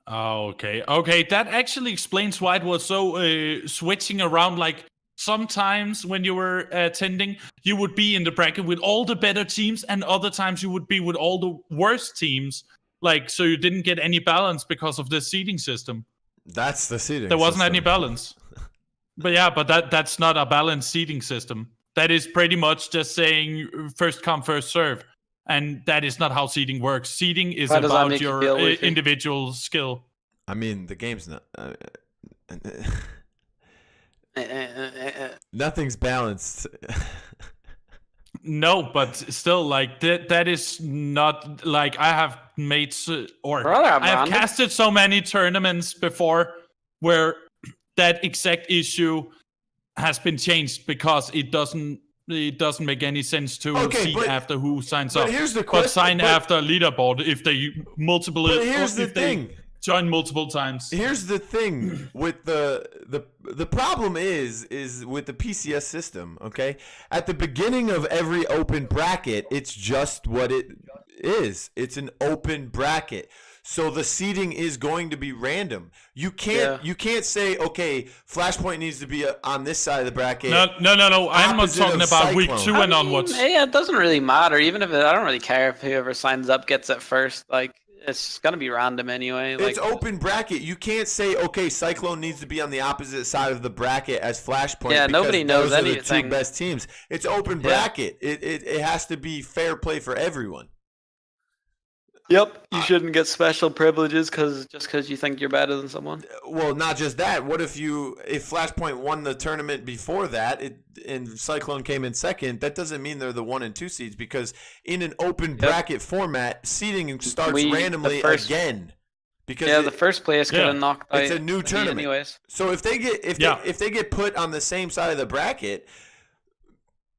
Speaker 3: Okay. That actually explains why it was so switching around. Like sometimes when you were attending, you would be in the bracket with all the better teams, and other times you would be with all the worst teams. Like, so you didn't get any balance because of the seeding system.
Speaker 1: That's the seeding.
Speaker 3: There wasn't any balance. But that's not a balanced seeding system. That is pretty much just saying first come, first serve. And that is not how seeding works. Seeding is about your individual skill.
Speaker 1: I mean, the game's not... nothing's balanced.
Speaker 3: No, but still, like that is not like I have made I have casted so many tournaments before where that exact issue has been changed because it doesn't make any sense to see after who signs up.
Speaker 1: Here's the question,
Speaker 3: but sign after leaderboard if they join multiple times.
Speaker 1: Here's the thing with the problem is with the PCS system, okay? At the beginning of every open bracket, it's just what it is. It's an open bracket. So the seeding is going to be random. You can't say, okay, Flashpoint needs to be on this side of the bracket.
Speaker 3: No. I'm not talking about week 2 and onwards.
Speaker 2: Yeah, it doesn't really matter. Even if I don't really care if whoever signs up gets it first. Like, it's gonna be random anyway.
Speaker 1: It's open bracket. You can't say, okay, Cyclone needs to be on the opposite side of the bracket as Flashpoint.
Speaker 2: Yeah, nobody knows anything.
Speaker 1: Those are the 2 best teams. It's open bracket. It has to be fair play for everyone.
Speaker 2: Yep, you shouldn't get special privileges just because you think you're better than someone.
Speaker 1: Well, not just that. What if Flashpoint won the tournament before that, and Cyclone came in second? That doesn't mean they're the 1 and 2 seeds, because in an open bracket format, seeding starts randomly again. Because
Speaker 2: the first place could have knocked out.
Speaker 1: It's a new tournament,
Speaker 2: anyways.
Speaker 1: So if they get put on the same side of the bracket,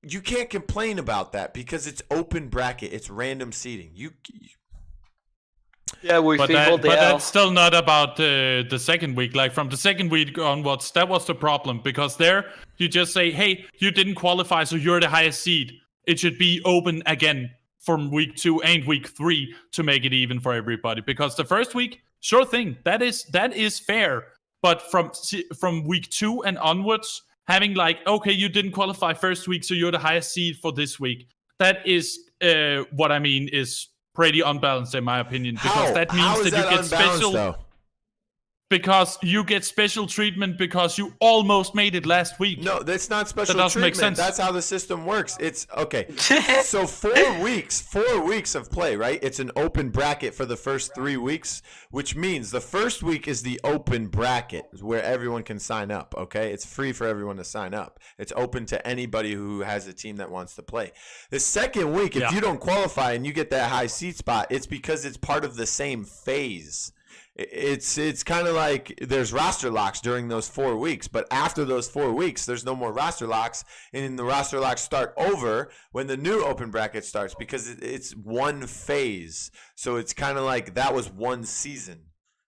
Speaker 1: you can't complain about that because it's open bracket. It's random seeding.
Speaker 3: But that's still not about the second week. Like from the second week onwards, that was the problem, because there you just say, hey, you didn't qualify, so you're the highest seed. It should be open again from week 2 and week 3 to make it even for everybody. Because the first week, sure thing, that is fair. But from week 2 and onwards, having like, okay, you didn't qualify first week, so you're the highest seed for this week. That is what I mean is pretty unbalanced in my opinion, because that means that you get special. Though? Because you get special treatment because you almost made it last week.
Speaker 1: No, that's not special treatment. That doesn't make sense. That's how the system works. It's okay. So 4 weeks of play, right? It's an open bracket for the first 3 weeks, which means the first week is the open bracket where everyone can sign up, okay? It's free for everyone to sign up. It's open to anybody who has a team that wants to play. The second week, if you don't qualify and you get that high seed spot, it's because it's part of the same phase. It's kind of like there's roster locks during those 4 weeks, but after those 4 weeks, there's no more roster locks, and the roster locks start over when the new open bracket starts because it's one phase. So it's kind of like that was one season.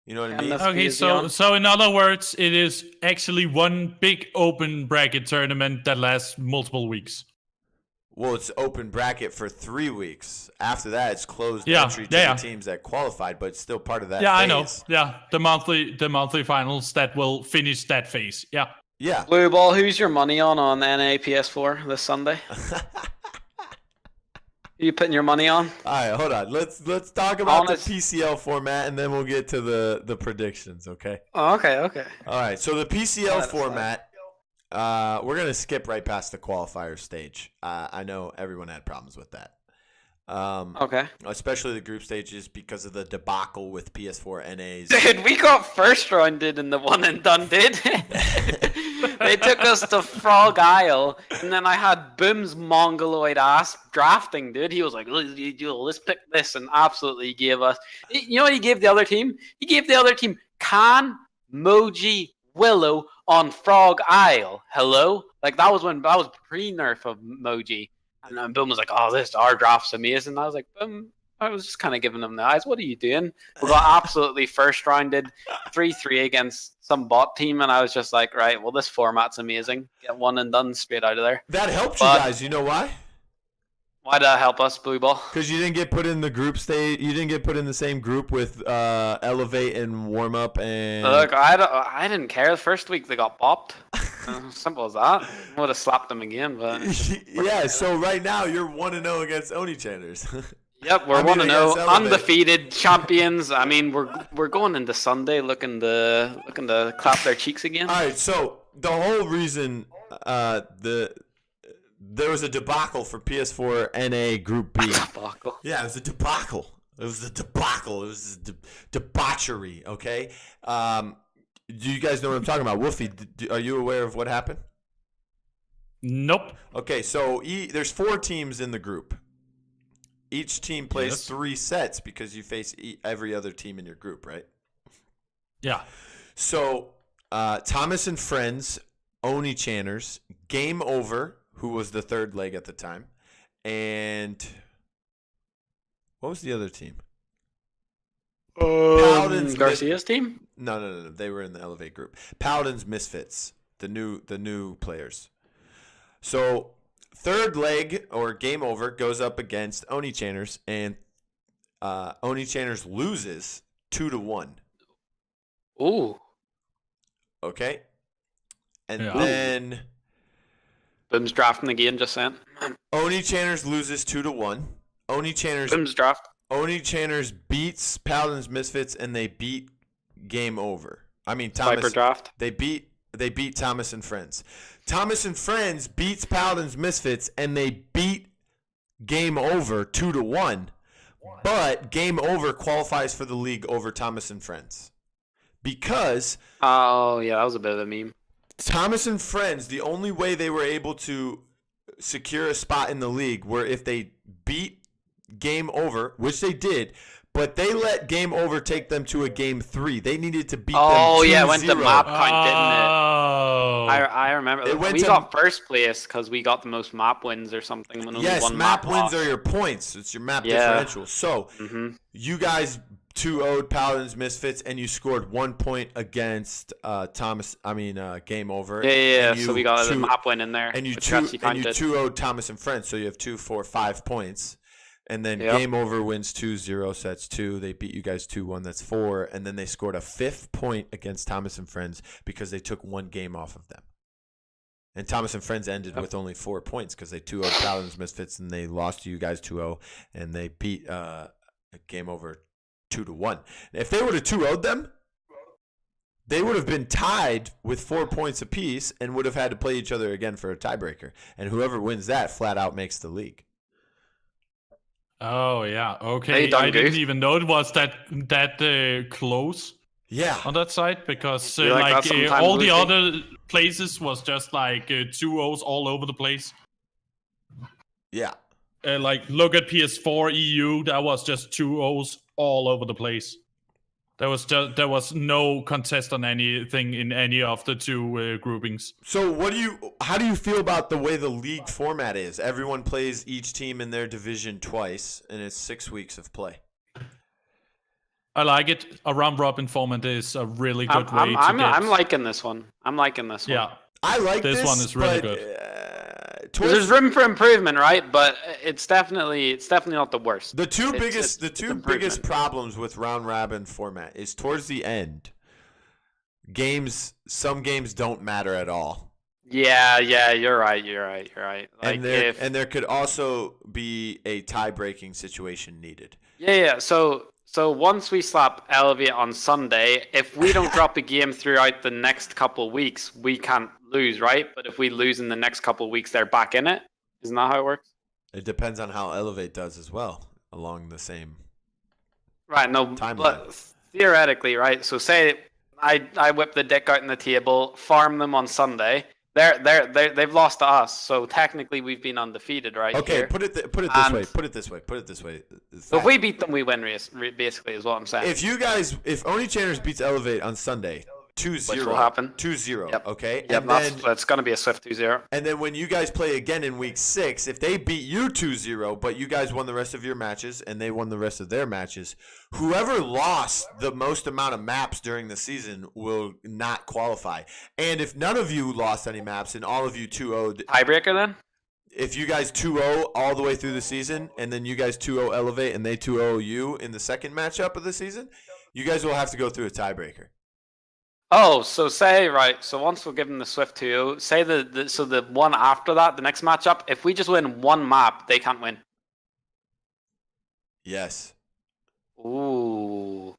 Speaker 1: You know what I mean?
Speaker 3: Okay, so in other words, it is actually one big open bracket tournament that lasts multiple weeks.
Speaker 1: Well, it's open bracket for 3 weeks. After that, it's closed entry to the teams that qualified, but it's still part of that phase.
Speaker 3: I know. Yeah, the monthly finals that will finish that phase. Yeah.
Speaker 1: Yeah.
Speaker 2: Bluball, who's your money on NA PS4 this Sunday? Who you putting your money on?
Speaker 1: All right, hold on. Let's talk about the PCL format, and then we'll get to the predictions, okay?
Speaker 2: Oh, okay.
Speaker 1: All right, so the PCL format... we're going to skip right past the qualifier stage. I know everyone had problems with that.
Speaker 2: Okay.
Speaker 1: Especially the group stages because of the debacle with PS4 NAs.
Speaker 2: Dude, we got first rounded in the one and done, dude. They took us to Frog Isle, and then I had Boom's mongoloid ass drafting, dude. He was like, let's pick this, and absolutely gave us... You know what he gave the other team? He gave the other team Khan, Moji, Willow on Frog Isle. Hello? Like, that was pre-nerf of Moji. And then Boom was like, our draft's amazing. I was like, Boom, I was just kind of giving them the eyes. What are you doing? We got absolutely first rounded 3-3 against some bot team, and I was just like, right, well, this format's amazing. Get one and done straight out of there.
Speaker 1: That helped you guys. You know why?
Speaker 2: Why did that help us, Bluball?
Speaker 1: Because you didn't get put in the group stage. You didn't get put in the same group with Elevate and Warm Up and.
Speaker 2: Look, I didn't care. The first week they got popped. Simple as that. I would have slapped them again, but.
Speaker 1: Yeah. So right now you're 1-0 against Onii-Chaners.
Speaker 2: Yep, we're 1-0, undefeated champions. I mean, we're going into Sunday looking to clap their cheeks again.
Speaker 1: All right. So the whole reason there was a debacle for PS4 NA Group B.
Speaker 2: Debacle.
Speaker 1: Yeah, it was a debacle. It was debauchery, okay? Do you guys know what I'm talking about? Woofie, are you aware of what happened?
Speaker 3: Nope.
Speaker 1: Okay, so there's 4 teams in the group. Each team plays 3 sets because you face every other team in your group, right?
Speaker 3: Yeah.
Speaker 1: So Thomas and Friends, Onii-Chaners, Game Over, who was the third leg at the time, and what was the other team?
Speaker 2: Paladins Garcia's team?
Speaker 1: No. They were in the Elevate group. Paladins Misfits, the new players. So third leg or Game Over goes up against Onii-Chaners, and Onii-Chaners loses 2-1.
Speaker 2: Ooh.
Speaker 1: Okay. And then
Speaker 2: Boom's drafting again, just saying.
Speaker 1: Onii-Chaners loses 2-1.
Speaker 2: Boom's draft.
Speaker 1: Onii-Chaners beats Paladins Misfits, and they beat Game Over. I mean, Thomas.
Speaker 2: Viper draft.
Speaker 1: They beat Thomas and Friends. Thomas and Friends beats Paladins Misfits, and they beat Game Over 2-1. But Game Over qualifies for the league over Thomas and Friends. Because
Speaker 2: Oh, yeah, that was a bit of a meme.
Speaker 1: Thomas and Friends, the only way they were able to secure a spot in the league were if they beat Game Over, which they did, but they let Game Over take them to a Game 3. They needed to beat them 2-0.
Speaker 2: Oh, yeah, it went to map count, didn't it?
Speaker 3: Oh.
Speaker 2: I remember. We got first place because we got the most map wins or something. When only one
Speaker 1: map wins
Speaker 2: lost.
Speaker 1: are your points. It's your map differential. So you guys 2-0'd Paladins Misfits, and you scored 1 point against Game Over.
Speaker 2: Yeah. So we got a map win in there.
Speaker 1: And you 2-0'd Thomas and Friends, so you have 2, 4, 5 points. And then Game Over wins 2-0, so that's 2. They beat you guys 2-1, that's 4. And then they scored a 5th point against Thomas and Friends because they took 1 game off of them. And Thomas and Friends ended with only 4 points because they 2-0'd Paladins Misfits, and they lost to you guys 2-0, and they beat Game Over 2-1. If they would have 2-0'd them, they would have been tied with 4 points apiece and would have had to play each other again for a tiebreaker. And whoever wins that flat out makes the league.
Speaker 3: Oh yeah, okay. I didn't even know it was that close.
Speaker 1: Yeah,
Speaker 3: on that side because
Speaker 2: like
Speaker 3: all the other places was just like 2-0s all over the place.
Speaker 1: Yeah.
Speaker 3: Look at PS4 EU. That was just 2-0s all over the place. There was no contest on anything in any of the 2 groupings.
Speaker 1: So how do you feel about the way the league format is? Everyone plays each team in their division twice, and it's 6 weeks of play.
Speaker 3: I like it. A round robin format is a really good way to
Speaker 2: I'm
Speaker 3: get.
Speaker 2: I'm liking this one.
Speaker 3: Yeah,
Speaker 1: I like
Speaker 3: this one is really good.
Speaker 2: There's room for improvement, right? But it's definitely not the worst.
Speaker 1: The two biggest problems with round robin format is towards the end. Some games don't matter at all.
Speaker 2: Yeah, you're right. Like
Speaker 1: and there could also be a tie-breaking situation needed.
Speaker 2: Yeah. So once we slap Elevate on Sunday, if we don't drop a game throughout the next couple of weeks, we can't lose, right? But if we lose in the next couple of weeks, they're back in it. Isn't that how it works?
Speaker 1: It depends on how Elevate does as well, along the same
Speaker 2: timeline. But theoretically, right? So say I whip the dick out on the table, farm them on Sunday. They've lost to us, so technically we've been undefeated, right?
Speaker 1: Okay,
Speaker 2: here.
Speaker 1: put it this way.
Speaker 2: So if we beat them, we win. Basically, is what I'm saying.
Speaker 1: If Onii-Chaners beats Elevate on Sunday, 2-0,
Speaker 2: which will happen,
Speaker 1: 2-0.
Speaker 2: Yep.
Speaker 1: Okay.
Speaker 2: Yep. That's going to be a swift 2-0.
Speaker 1: And then when you guys play again in week 6, if they beat you 2-0, but you guys won the rest of your matches and they won the rest of their matches, whoever lost the most amount of maps during the season will not qualify. And if none of you lost any maps and all of you 2-0'd...
Speaker 2: Tiebreaker then?
Speaker 1: If you guys 2-0 all the way through the season and then you guys 2-0 Elevate and they 2-0 you in the second matchup of the season, you guys will have to go through a tiebreaker.
Speaker 2: Oh, so so once we're given the Swift 2-0, say the one after that, the next matchup, if we just win one map, they can't win.
Speaker 1: Yes.
Speaker 2: Ooh.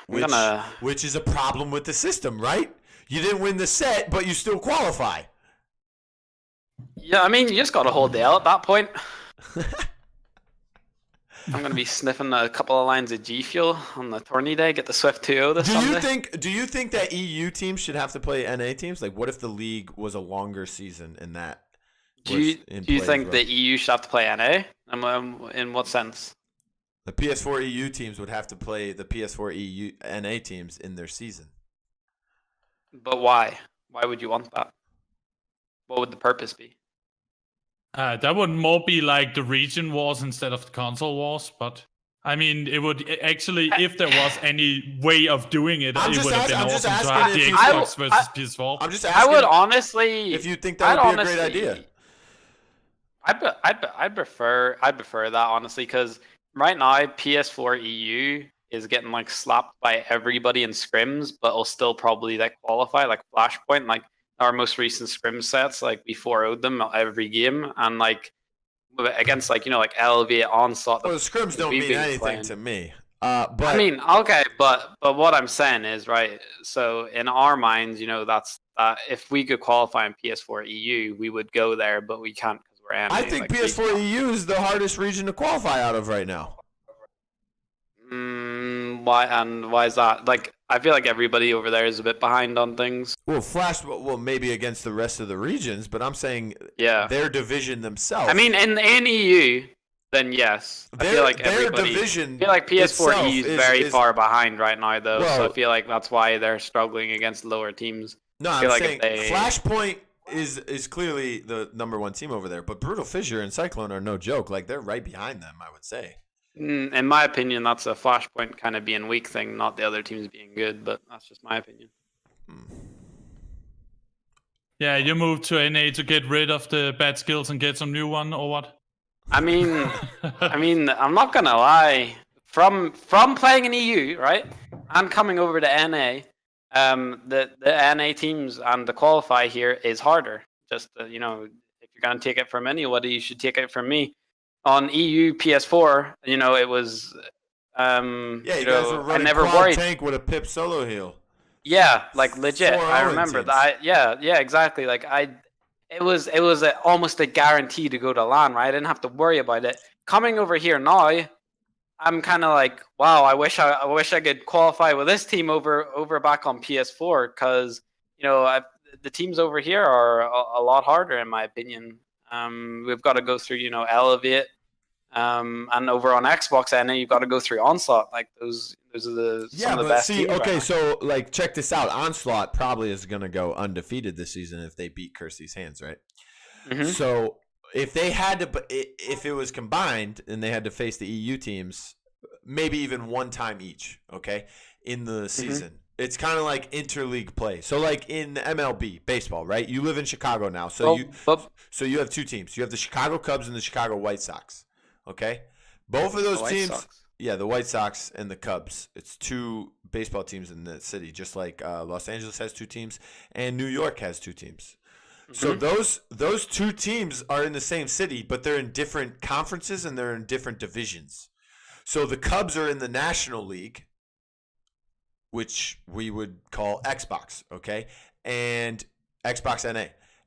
Speaker 1: Which is a problem with the system, right? You didn't win the set, but you still qualify.
Speaker 2: Yeah, I mean, you just got to hold the L at that point. I'm going to be sniffing a couple of lines of G Fuel on the tourney day, get the Swift 2-0 this Sunday.
Speaker 1: Do you think that EU teams should have to play NA teams? Like, what if the league was a longer season and that
Speaker 2: Do you think the EU should have to play NA? In what sense?
Speaker 1: The PS4 EU teams would have to play the PS4 EU NA teams in their season.
Speaker 2: But why? Why would you want that? What would the purpose be?
Speaker 3: That would more be like the region wars instead of the console wars, but I mean, it would actually, if there was any way of doing it, it would have been awesome to have the Xbox versus PS4.
Speaker 1: I'm just asking.
Speaker 2: I would honestly,
Speaker 1: if you think that would be a great idea.
Speaker 2: I'd prefer that honestly, because right now PS4 EU is getting like slapped by everybody in scrims, but will still probably like qualify, like Flashpoint, like. Our most recent scrim sets, like we 4-0'd them every game, and like against like like Elevate, Onslaught.
Speaker 1: Well, the scrims don't mean anything to me. But
Speaker 2: I mean, okay, but what I'm saying is right. So in our minds, that's if we could qualify in PS4 EU, we would go there, but we can't because over NA.
Speaker 1: I think PS4 EU is the hardest region to qualify out of right now.
Speaker 2: Why is that? Like, I feel like everybody over there is a bit behind on things.
Speaker 1: Well, maybe against the rest of the regions, but I'm saying their division themselves.
Speaker 2: I mean, in EU, then yes. I feel like everybody.
Speaker 1: Division
Speaker 2: I feel like PS4 EU is very far behind right now, though.
Speaker 1: Well,
Speaker 2: so I feel like that's why they're struggling against lower teams.
Speaker 1: No, I'm saying Flashpoint is clearly the number one team over there, but BrutalFissure and Cyclone are no joke. Like, they're right behind them, I would say.
Speaker 2: In my opinion, that's a Flashpoint kind of being weak thing, not the other teams being good, but that's just my opinion.
Speaker 3: Yeah, you moved to NA to get rid of the bad skills and get some new one, or what?
Speaker 2: I mean, I'm not gonna lie. From playing in EU, right, and coming over to NA, the NA teams and the qualify here is harder. Just if you're gonna take it from anybody, you should take it from me. On EU PS4, it was.
Speaker 1: You guys were running
Speaker 2: I never
Speaker 1: quad
Speaker 2: worried.
Speaker 1: tank with a Pip solo heal.
Speaker 2: Yeah, like legit. I remember
Speaker 1: teams.
Speaker 2: that. Yeah, exactly. Like it was almost a guarantee to go to LAN, right? I didn't have to worry about it. Coming over here now, I'm kind of like, wow, I wish I could qualify with this team over back on PS4, because the teams over here are a lot harder in my opinion. We've got to go through Elevate, and over on Xbox NA you've got to go through Onslaught. Like those are some of the best teams right now.
Speaker 1: So like check this out. Onslaught probably is gonna go undefeated this season if they beat Kirsty's Hands, right? Mm-hmm. So if they had to, if it was combined and they had to face the EU teams, maybe even one time each, okay, in the season. It's kind of like interleague play. So like in MLB baseball, right? You live in Chicago now, so you have two teams. You have the Chicago Cubs and the Chicago White Sox. Okay, both of those teams. Yeah, the White Sox and the Cubs. It's two baseball teams in the city, just like Los Angeles has two teams and New York has two teams. So those two teams are in the same city, but they're in different conferences and they're in different divisions. So the Cubs are in the National League, which we would call Xbox, okay? And Xbox NA.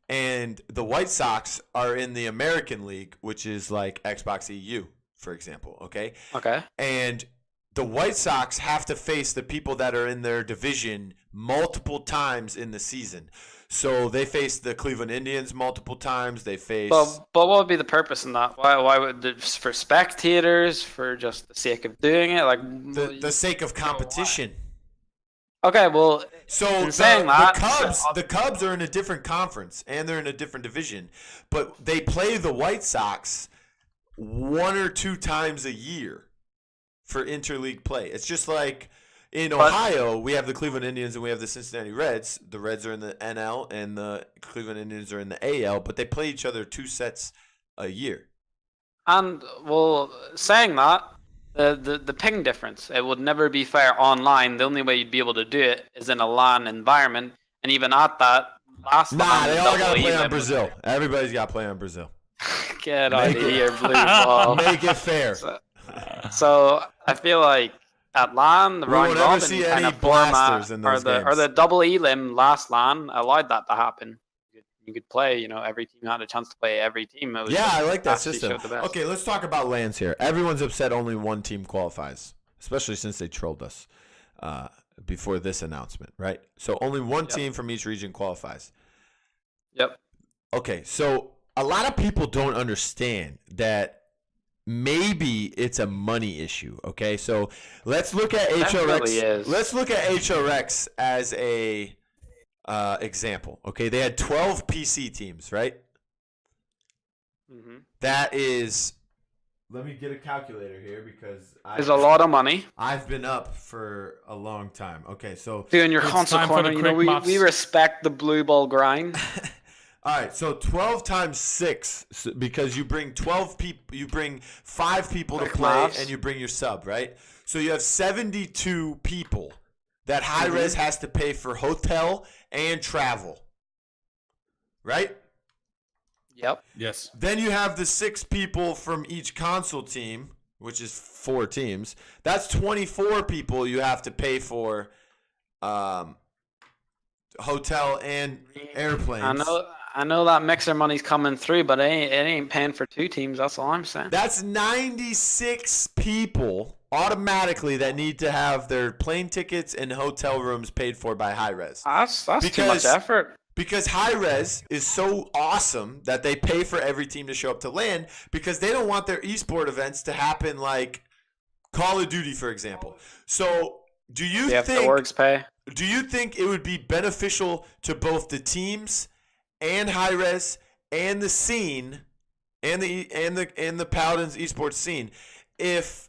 Speaker 1: And the White Sox are in the American League, which is like Xbox EU, for example, okay?
Speaker 2: Okay.
Speaker 1: And the White Sox have to face the people that are in their division multiple times in the season. So they face the Cleveland Indians multiple times. They face.
Speaker 2: But what would be the purpose in that? Why would for spectators? For just the sake of doing it? Like
Speaker 1: the sake of competition.
Speaker 2: Okay, well,
Speaker 1: so the Cubs are in a different conference and they're in a different division, but they play the White Sox one or two times a year for interleague play. It's just like in Ohio, we have the Cleveland Indians and we have the Cincinnati Reds. The Reds are in the NL and the Cleveland Indians are in the AL, but they play each other two sets a year.
Speaker 2: And well, saying that. The ping difference, it would never be fair online. The only way you'd be able to do it is in a LAN environment, and even at that,
Speaker 1: they all got to play on Brazil. Everybody's got to play on Brazil.
Speaker 2: Get out of here, Bluball.
Speaker 1: Make it fair.
Speaker 2: So I feel like at LAN, the round robin kind of format, or the double elim last LAN allowed that to happen. You could play, every team had a chance to play every team.
Speaker 1: I like that system. Okay, let's talk about LANs here. Everyone's upset only one team qualifies, especially since they trolled us before this announcement, right? So only one team from each region qualifies.
Speaker 2: Yep.
Speaker 1: Okay, so a lot of people don't understand that maybe it's a money issue, okay? So let's look at HRX. Let's look at HRX as a example. Okay, they had 12 PC teams, right? That is. Let me get a calculator here because
Speaker 2: there's a lot of money.
Speaker 1: I've been up for a long time. Okay, so
Speaker 2: doing your console corner, we respect the blue ball grind.
Speaker 1: All right, so 12 times 6 because you bring 12 people, you bring 5 people to play, and you bring your sub, right? So you have 72 people that Hi-Rez has to pay for hotel and travel, right?
Speaker 2: Yep.
Speaker 3: Yes.
Speaker 1: Then you have the 6 people from each console team, which is 4 teams. That's 24 people you have to pay for hotel and airplanes.
Speaker 2: I know that mixer money's coming through, but it ain't paying for 2 teams. That's all I'm saying.
Speaker 1: That's 96 people automatically that need to have their plane tickets and hotel rooms paid for by Hi-Rez.
Speaker 2: That's too much effort.
Speaker 1: Because Hi-Rez is so awesome that they pay for every team to show up to LAN because they don't want their esport events to happen like Call of Duty, for example. So do you
Speaker 2: They have the
Speaker 1: think
Speaker 2: orgs pay?
Speaker 1: do you think it would be beneficial to both the teams and Hi-Rez and the scene and the Paladins esports scene if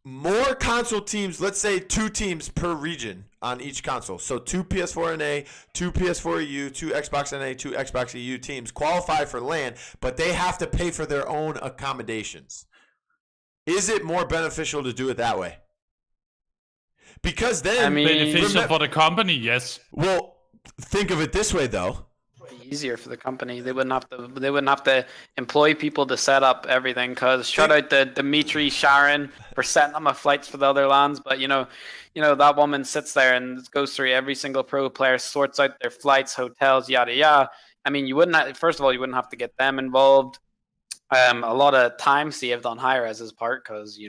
Speaker 1: more console teams, let's say 2 teams per region on each console, so 2 PS4 NA, 2 PS4 EU, 2 Xbox NA, 2 Xbox EU teams qualify for LAN, but they have to pay for their own accommodations. Is it more beneficial to do it that way? Because then,
Speaker 3: beneficial for the company, yes.
Speaker 1: Well, think of it this way, though.
Speaker 2: Easier for the company. They wouldn't have to employ people to set up everything. Because shout out to Dimitri Sharon for setting up my flights for the other lands. But you know that woman sits there and goes through every single pro player, sorts out their flights, hotels, yada yada. I mean, you wouldn't have to get them involved. A lot of time saved on Hi-Rez's part because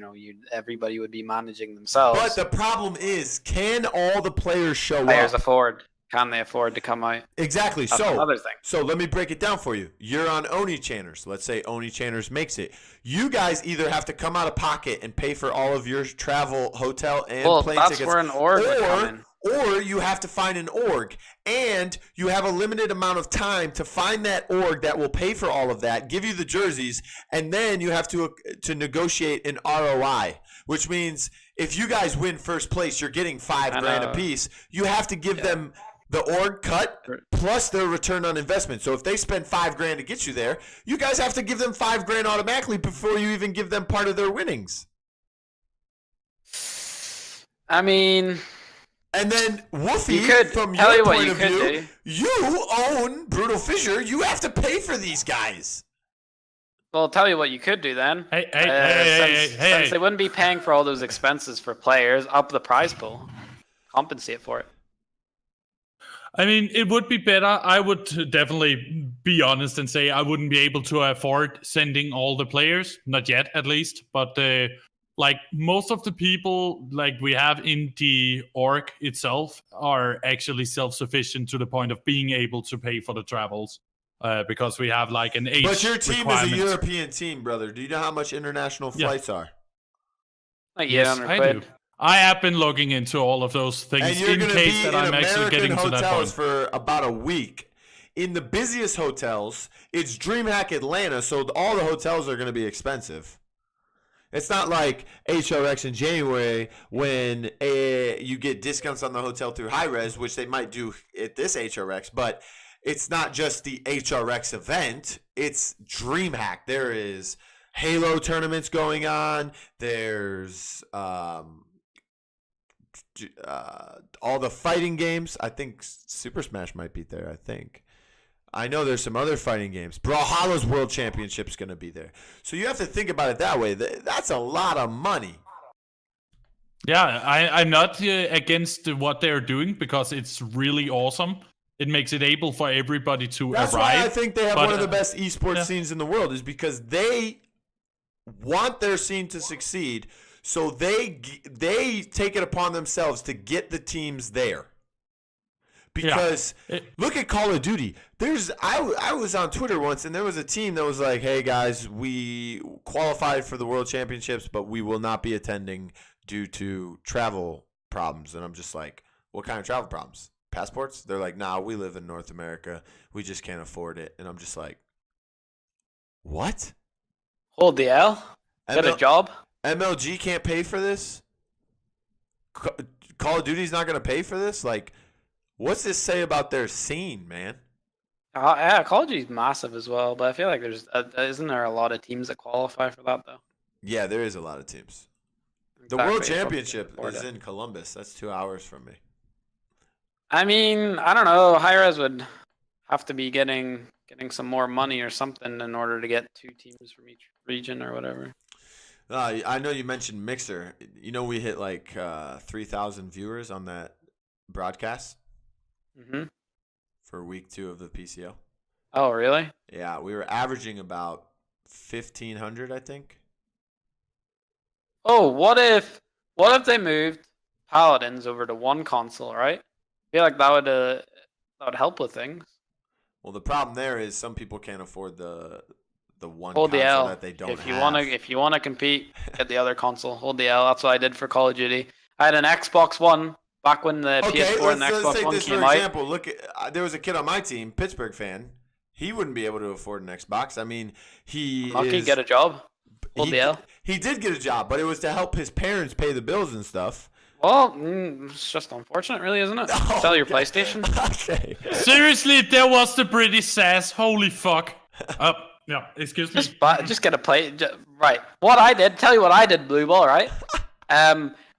Speaker 2: everybody would be managing themselves.
Speaker 1: But the problem is, can all the players show
Speaker 2: Players
Speaker 1: up?
Speaker 2: afford? Can they afford to come out?
Speaker 1: Exactly.
Speaker 2: That's another thing.
Speaker 1: So let me break it down for you. You're on Onii-Chaners. Let's say Onii-Chaners makes it. You guys either have to come out of pocket and pay for all of your travel, hotel, and plane tickets.
Speaker 2: That's where an org would come in.
Speaker 1: Or you have to find an org, and you have a limited amount of time to find that org that will pay for all of that, give you the jerseys, and then you have to negotiate an ROI, which means if you guys win first place, you're getting $5,000 a piece. You have to give them the org cut plus their return on investment. So if they spend $5,000 to get you there, you guys have to give them $5,000 automatically before you even give them part of their winnings.
Speaker 2: I mean,
Speaker 1: and then Woofie, from
Speaker 2: tell
Speaker 1: your
Speaker 2: you what
Speaker 1: point
Speaker 2: you
Speaker 1: of
Speaker 2: could
Speaker 1: view,
Speaker 2: do.
Speaker 1: you own BrutalFissure. You have to pay for these guys.
Speaker 2: Well, I'll tell you what you could do then.
Speaker 3: Since
Speaker 2: they wouldn't be paying for all those expenses for players, up the prize pool, compensate for it.
Speaker 3: I mean, it would be better. I would definitely be honest and say I wouldn't be able to afford sending all the players, not yet at least. But like most of the people like we have in the org itself are actually self-sufficient to the point of being able to pay for the travels because we have like an age
Speaker 1: But your team
Speaker 3: requirement.
Speaker 1: is a European team, brother. Do you know how much international flights are?
Speaker 2: Like
Speaker 3: Yes,
Speaker 2: $800
Speaker 3: I
Speaker 2: quid.
Speaker 3: do. I have been looking into all of those things
Speaker 1: And you're
Speaker 3: in
Speaker 1: going to
Speaker 3: case
Speaker 1: be
Speaker 3: that
Speaker 1: in
Speaker 3: I'm actually
Speaker 1: American
Speaker 3: getting to that
Speaker 1: hotels
Speaker 3: point.
Speaker 1: for about a week. In the busiest hotels, it's DreamHack Atlanta, so all the hotels are going to be expensive. It's not like HRX in January when you get discounts on the hotel through Hi-Rez, which they might do at this HRX, but it's not just the HRX event. It's DreamHack. There is Halo tournaments going on. There's all the fighting games. I think Super Smash might be there, I know there's some other fighting games. Brawlhalla's World Championship is going to be there. So you have to think about it that way. That's a lot of money.
Speaker 3: Yeah, I'm not against what they're doing because it's really awesome. It makes it able for everybody to
Speaker 1: That's
Speaker 3: arrive.
Speaker 1: why I think they have one of the best esports scenes in the world is because they want their scene to succeed. So they take it upon themselves to get the teams there. Because look at Call of Duty. I was on Twitter once and there was a team that was like, "Hey guys, we qualified for the World Championships, but we will not be attending due to travel problems." And I'm just like, "What kind of travel problems? Passports?" They're like, "Nah, we live in North America. We just can't afford it." And I'm just like, "What?
Speaker 2: Hold the L. Get a job.
Speaker 1: MLG can't pay for this? Call of Duty's not going to pay for this? Like, what's this say about their scene, man?"
Speaker 2: Yeah, Call of Duty's massive as well, but I feel like there's isn't there a lot of teams that qualify for that though?
Speaker 1: Yeah, there is a lot of teams. The
Speaker 2: Exactly.
Speaker 1: World Championship is in Columbus. That's 2 hours from me.
Speaker 2: I mean, I don't know. Hi-Rez would have to be getting some more money or something in order to get 2 teams from each region or whatever.
Speaker 1: I know you mentioned Mixer. You know we hit like 3,000 viewers on that broadcast for week 2 of the PCL.
Speaker 2: Oh, really?
Speaker 1: Yeah, we were averaging about 1,500, I think.
Speaker 2: Oh, what if they moved Paladins over to one console, right? I feel like that would help with things.
Speaker 1: Well, the problem there is some people can't afford the one
Speaker 2: Hold the
Speaker 1: console
Speaker 2: L.
Speaker 1: that they don't
Speaker 2: If you
Speaker 1: have.
Speaker 2: wanna compete, get the other console. Hold the L. That's what I did for Call of Duty. I had an Xbox One back when the PS4 and the
Speaker 1: let's
Speaker 2: Xbox
Speaker 1: take
Speaker 2: One
Speaker 1: this
Speaker 2: came
Speaker 1: for
Speaker 2: out.
Speaker 1: example. Look, there was a kid on my team, Pittsburgh fan. He wouldn't be able to afford an Xbox. I mean,
Speaker 2: Get a job. Hold the L.
Speaker 1: He did get a job, but it was to help his parents pay the bills and stuff.
Speaker 2: Well, it's just unfortunate, really, isn't it?
Speaker 1: Oh,
Speaker 2: Sell your PlayStation.
Speaker 1: Okay.
Speaker 3: Seriously, there was the British sass. Holy fuck. Yeah, excuse me.
Speaker 2: Just get a play. Right. What I did, tell you what I did, Bluball, right?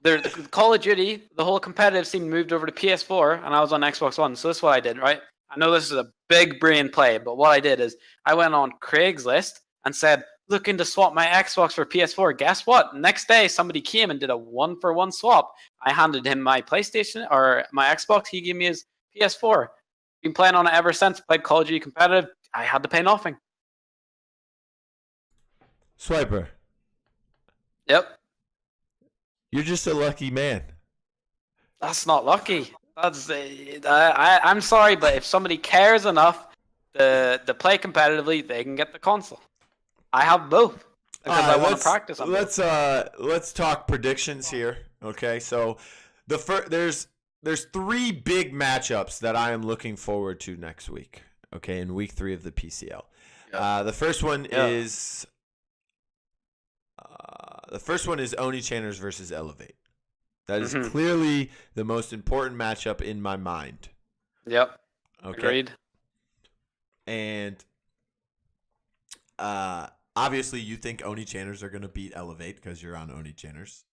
Speaker 2: The Call of Duty, the whole competitive scene moved over to PS4, and I was on Xbox One. So this is what I did, right? I know this is a big brain play, but what I did is I went on Craigslist and said, looking to swap my Xbox for PS4. Guess what? Next day, somebody came and did a 1-for-1 swap. I handed him my PlayStation or my Xbox. He gave me his PS4. Been playing on it ever since. Played Call of Duty competitive. I had to pay nothing.
Speaker 1: Swiper,
Speaker 2: Yep.
Speaker 1: you're just a lucky man.
Speaker 2: That's not lucky. That's I'm sorry, but if somebody cares enough to play competitively, they can get the console. I have both because I want to practice on
Speaker 1: let's talk predictions here. Okay, so there's 3 big matchups that I am looking forward to next week. Okay, in week 3 of the PCL. The first one is Onii-Chaners versus Elevate. That is clearly the most important matchup in my mind.
Speaker 2: Yep.
Speaker 1: Okay.
Speaker 2: Agreed.
Speaker 1: And obviously you think Onii-Chaners are going to beat Elevate because you're on Onii-Chaners.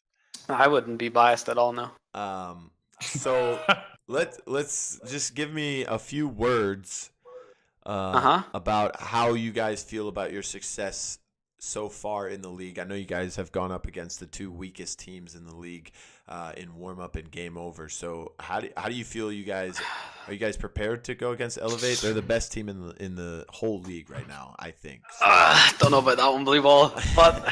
Speaker 2: I wouldn't be biased at all, no.
Speaker 1: So let's just give me a few words about how you guys feel about your success so far in the league. I know you guys have gone up against the 2 weakest teams in the league in warm-up and game over. So how do you feel you guys – are you guys prepared to go against Elevate? They're the best team in the whole league right now, I think. So.
Speaker 2: Don't know about that one, Bluball. But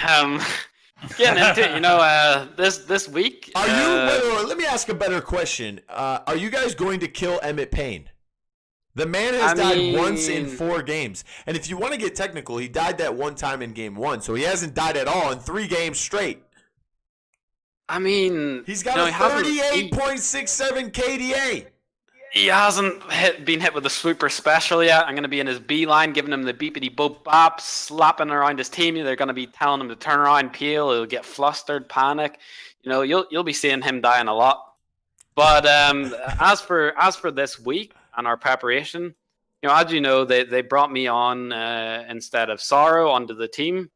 Speaker 2: getting into it, this week –
Speaker 1: Are you – let me ask a better question. Are you guys going to kill Emmett Payne? The man has died once in 4 games. And if you want to get technical, he died that one time in game 1. So he hasn't died at all in 3 games straight.
Speaker 2: I mean,
Speaker 1: he's got a 38.67 KDA.
Speaker 2: He hasn't been hit with a super special yet. I'm going to be in his beeline, giving him the beepity boop bop, slapping around his team. They're going to be telling him to turn around, peel. He'll get flustered, panic. You'll be seeing him dying a lot. But as for this week and our preparation, as you know, they brought me on instead of Sorrow onto the team.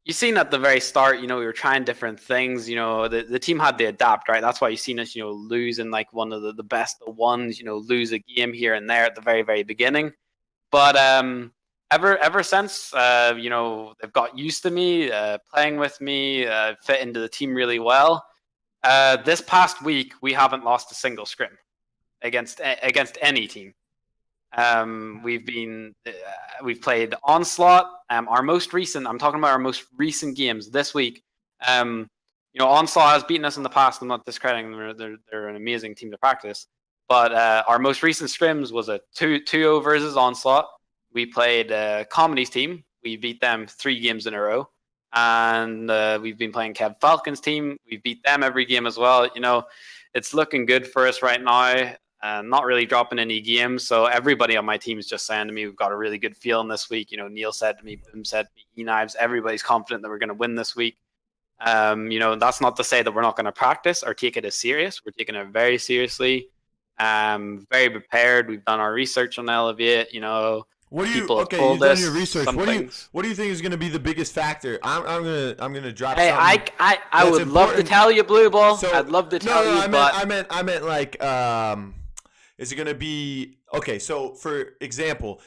Speaker 2: You seen at the very start, we were trying different things. The team had to adapt, right? That's why you seen us, lose in like one of the best of ones, lose a game here and there at the very, very beginning. But ever since, they've got used to me, playing with me, fit into the team really well. This past week, we haven't lost a single scrim against any team. We've played Onslaught. I'm talking about our most recent games this week. Onslaught has beaten us in the past. I'm not discrediting them. They're an amazing team to practice. But our most recent scrims was a 2-0 versus Onslaught. We played Comedy's team. We beat them 3 games in a row. And we've been playing Kev Falcon's team. We beat them every game as well. It's looking good for us right now. Not really dropping any games. So everybody on my team is just saying to me, we've got a really good feeling this week. Neil said to me, Boom said to me, E-Knives, everybody's confident that we're going to win this week. That's not to say that we're not going to practice or take it as serious. We're taking it very seriously. Very prepared. We've done our research on Elevate. You've done your research.
Speaker 1: What do you think is going to be the biggest factor? I'm gonna drop.
Speaker 2: Hey, I would love to tell you, Bluball. So, I'd love to tell you.
Speaker 1: I meant like, is it going to be okay? So, for example,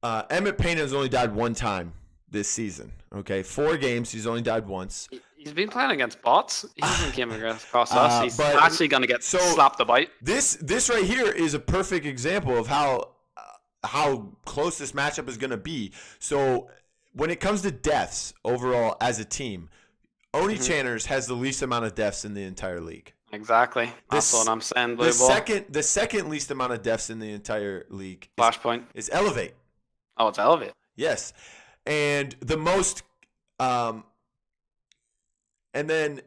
Speaker 1: Emmett Payne has only died 1 time this season. Okay, 4 games, he's only died once.
Speaker 2: He's been playing against bots. He hasn't came across us. He's
Speaker 1: but-
Speaker 2: actually going to get slapped about.
Speaker 1: This right here is a perfect example of how close this matchup is going to be. So when it comes to deaths overall as a team, Onii-Chaners has the least amount of deaths in the entire league.
Speaker 2: Exactly. That's what I'm saying, Blue Ball.
Speaker 1: The second least amount of deaths in the entire league
Speaker 2: Flashpoint.
Speaker 1: is Elevate.
Speaker 2: Oh, it's Elevate.
Speaker 1: Yes. And the most and then,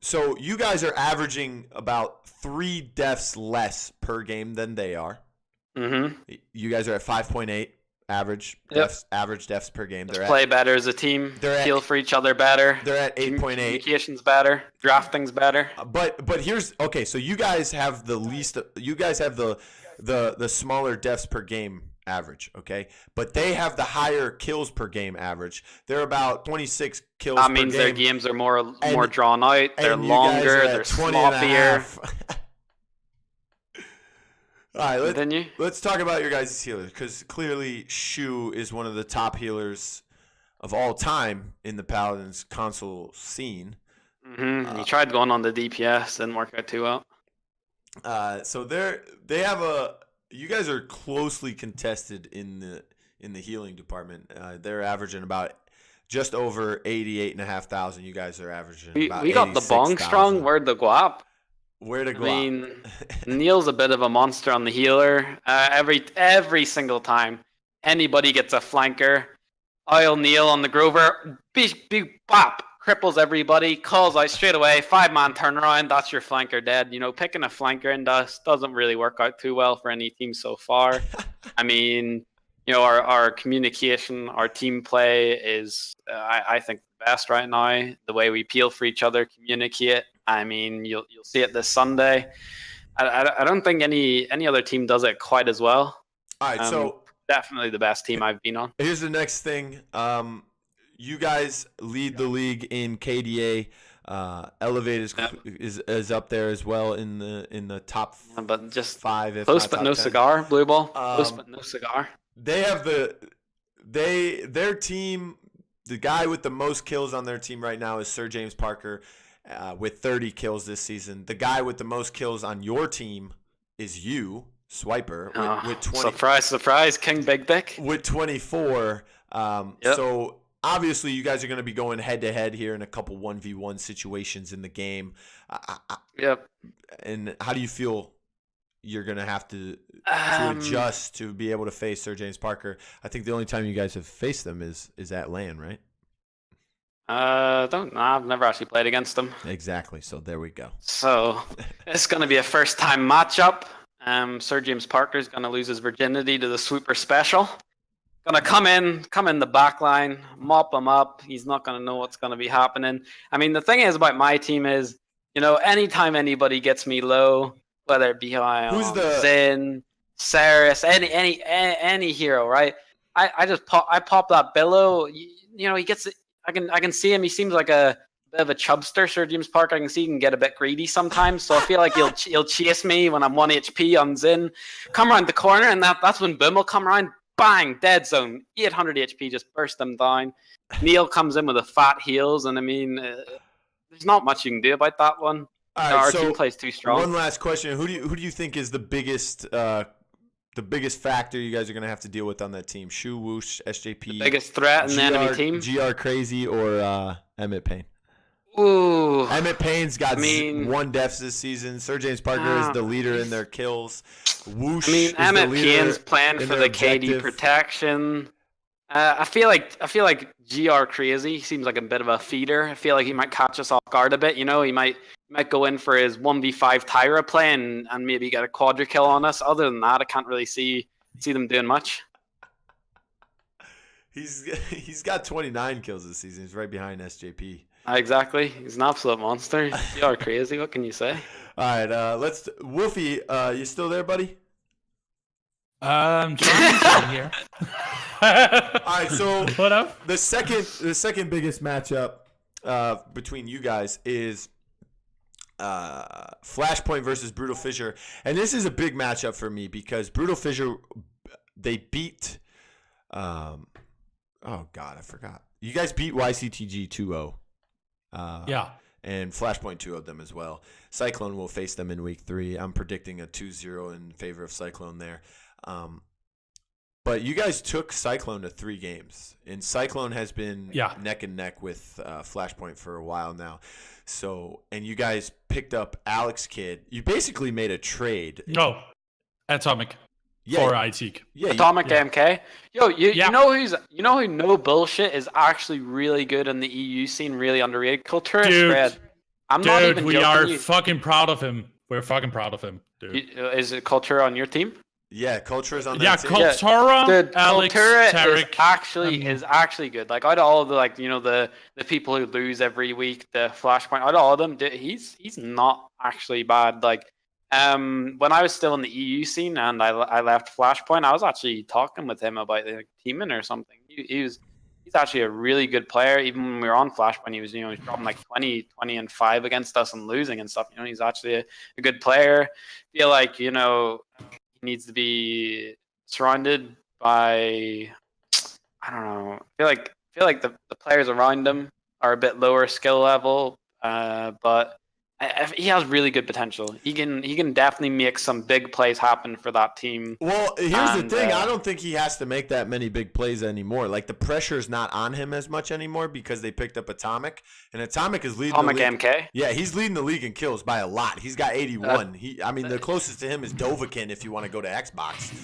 Speaker 1: so you guys are averaging about 3 deaths less per game than they are.
Speaker 2: Mm-hmm.
Speaker 1: You guys are at 5.8 average deaths per game.
Speaker 2: They're play better as a team. Feel for each other better.
Speaker 1: They're at 8.8.
Speaker 2: Communication's better. Drafting's better.
Speaker 1: But here's okay. So you guys have the least. You guys have the smaller deaths per game average. Okay, but they have the higher kills per game average. They're about 26 kills.
Speaker 2: That
Speaker 1: per
Speaker 2: means
Speaker 1: game.
Speaker 2: their games are more drawn out. They're longer. They're
Speaker 1: 20
Speaker 2: sloppier.
Speaker 1: All right,
Speaker 2: Continue.
Speaker 1: let's talk about your guys' healers, because clearly Shu is one of the top healers of all time in the Paladins console scene.
Speaker 2: Mm-hmm. He tried going on the DPS, didn't work out too well.
Speaker 1: So they have you guys are closely contested in the healing department. They're averaging about just over 88,500. You guys are averaging about
Speaker 2: we got the bong strong. Where'd the guap?
Speaker 1: Where to go?
Speaker 2: I mean, Neil's a bit of a monster on the healer. Every single time anybody gets a flanker, I'll Neil on the Grover, big bop, cripples everybody, calls out straight away, 5-man turnaround, that's your flanker dead. Picking a flanker in Dust doesn't really work out too well for any team so far. I mean, our communication, our team play is, I think, the best right now. The way we peel for each other, communicate. I mean, you'll see it this Sunday. I don't think any other team does it quite as well.
Speaker 1: All right, so
Speaker 2: definitely the best team I've been on.
Speaker 1: Here's the next thing. You guys lead the league in KDA. Elevate is up there as well in the top
Speaker 2: but just
Speaker 1: 5. If
Speaker 2: close
Speaker 1: not
Speaker 2: but
Speaker 1: top
Speaker 2: no
Speaker 1: 10.
Speaker 2: cigar, Blue Ball. Close but no cigar.
Speaker 1: They have their team. The guy with the most kills on their team right now is Sir James Parker, with 30 kills this season. The guy with the most kills on your team is you, Swiper, with 20.
Speaker 2: Surprise, King Big Dick.
Speaker 1: With 24.
Speaker 2: Yep.
Speaker 1: So obviously you guys are going to be going head to head here in a couple 1v1 situations in the game.
Speaker 2: Yep.
Speaker 1: And how do you feel you're going to have to adjust to be able to face Sir James Parker? I think the only time you guys have faced them is at LAN, right?
Speaker 2: I've never actually played against them.
Speaker 1: Exactly. So there we go.
Speaker 2: So it's going to be a first-time matchup. Sir James Parker is going to lose his virginity to the Sweeper Special. Going to come in the back line, mop him up. He's not going to know what's going to be happening. I mean, the thing is about my team is, anytime anybody gets me low, whether it be Zin, Saris, any hero, right? I pop that billow. He gets it. I can see him. He seems like a bit of a chubster, Sir James Parker. I can see he can get a bit greedy sometimes. So I feel like he'll chase me when I'm 1 HP on Zin. Come around the corner, and that's when Boom will come around. Bang! Dead zone. 800 HP, just burst them down. Neil comes in with a fat heals, and I mean, there's not much you can do about that one.
Speaker 1: All right,
Speaker 2: our
Speaker 1: so
Speaker 2: team plays too strong.
Speaker 1: One last question: Who do you think is the biggest factor you guys are going to have to deal with on that team? Shu, Whoosh, SJP.
Speaker 2: The biggest threat in the enemy team?
Speaker 1: GR Crazy or Emmett Payne?
Speaker 2: Ooh.
Speaker 1: Emmett Payne's got 1 deaths this season. Sir James Parker is the leader in their kills. Whoosh is
Speaker 2: Emmett
Speaker 1: the leader
Speaker 2: Payne's playing for the KD protection. I feel like GR Crazy seems like a bit of a feeder. I feel like he might catch us off guard a bit. He might go in for his 1v5 Tyra play and maybe get a quadra kill on us. Other than that, I can't really see them doing much.
Speaker 1: He's got 29 kills this season. He's right behind SJP.
Speaker 2: Exactly. He's an absolute monster. GR Crazy. What can you say?
Speaker 1: All right. Let's Woofie. You still there, buddy?
Speaker 3: Trying to here.
Speaker 1: All right, so
Speaker 3: what up?
Speaker 1: The second biggest matchup between you guys is Flashpoint versus BrutalFissure, and this is a big matchup for me because BrutalFissure, they beat. Oh God, I forgot. You guys beat YCTG 2-0. And Flashpoint 2 them as well. Cyclone will face them in week 3. I'm predicting a 2-0 in favor of Cyclone there. But you guys took Cyclone to 3 games. And Cyclone has been neck and neck with Flashpoint for a while now. So, and you guys picked up Alex Kidd. You basically made a trade.
Speaker 3: No, Atomic. For ITEEK.
Speaker 2: Yeah, Atomic MK. Yo, you know who no bullshit is actually really good in the EU scene, really underrated? Cultura Spread. I'm not even
Speaker 3: we
Speaker 2: joking.
Speaker 3: are fucking proud of him. We're fucking proud of him, dude.
Speaker 2: Is it Cultura on your team?
Speaker 1: Yeah, Cultura's on that team.
Speaker 3: Cultura,
Speaker 2: dude,
Speaker 3: Alex,
Speaker 2: Cultura
Speaker 3: Tarek,
Speaker 2: is actually good. Like, out of all the the people who lose every week, the Flashpoint, out of all of them, he's not actually bad. Like, when I was still in the EU scene and I left Flashpoint, I was actually talking with him about teaming or something. He's actually a really good player. Even when we were on Flashpoint, he was he's dropping like 20 and 5 against us and losing and stuff. He's actually a good player. I feel like he needs to be surrounded by, I don't know. I feel like the players around him are a bit lower skill level, but he has really good potential. He can definitely make some big plays happen for that team.
Speaker 1: Well, here's the thing. I don't think he has to make that many big plays anymore. Like, the pressure is not on him as much anymore because they picked up Atomic, and Atomic is leading the league.
Speaker 2: MK?
Speaker 1: Yeah, he's leading the league in kills by a lot. He's got 81. The closest to him is Dovahkiin if you want to go to Xbox.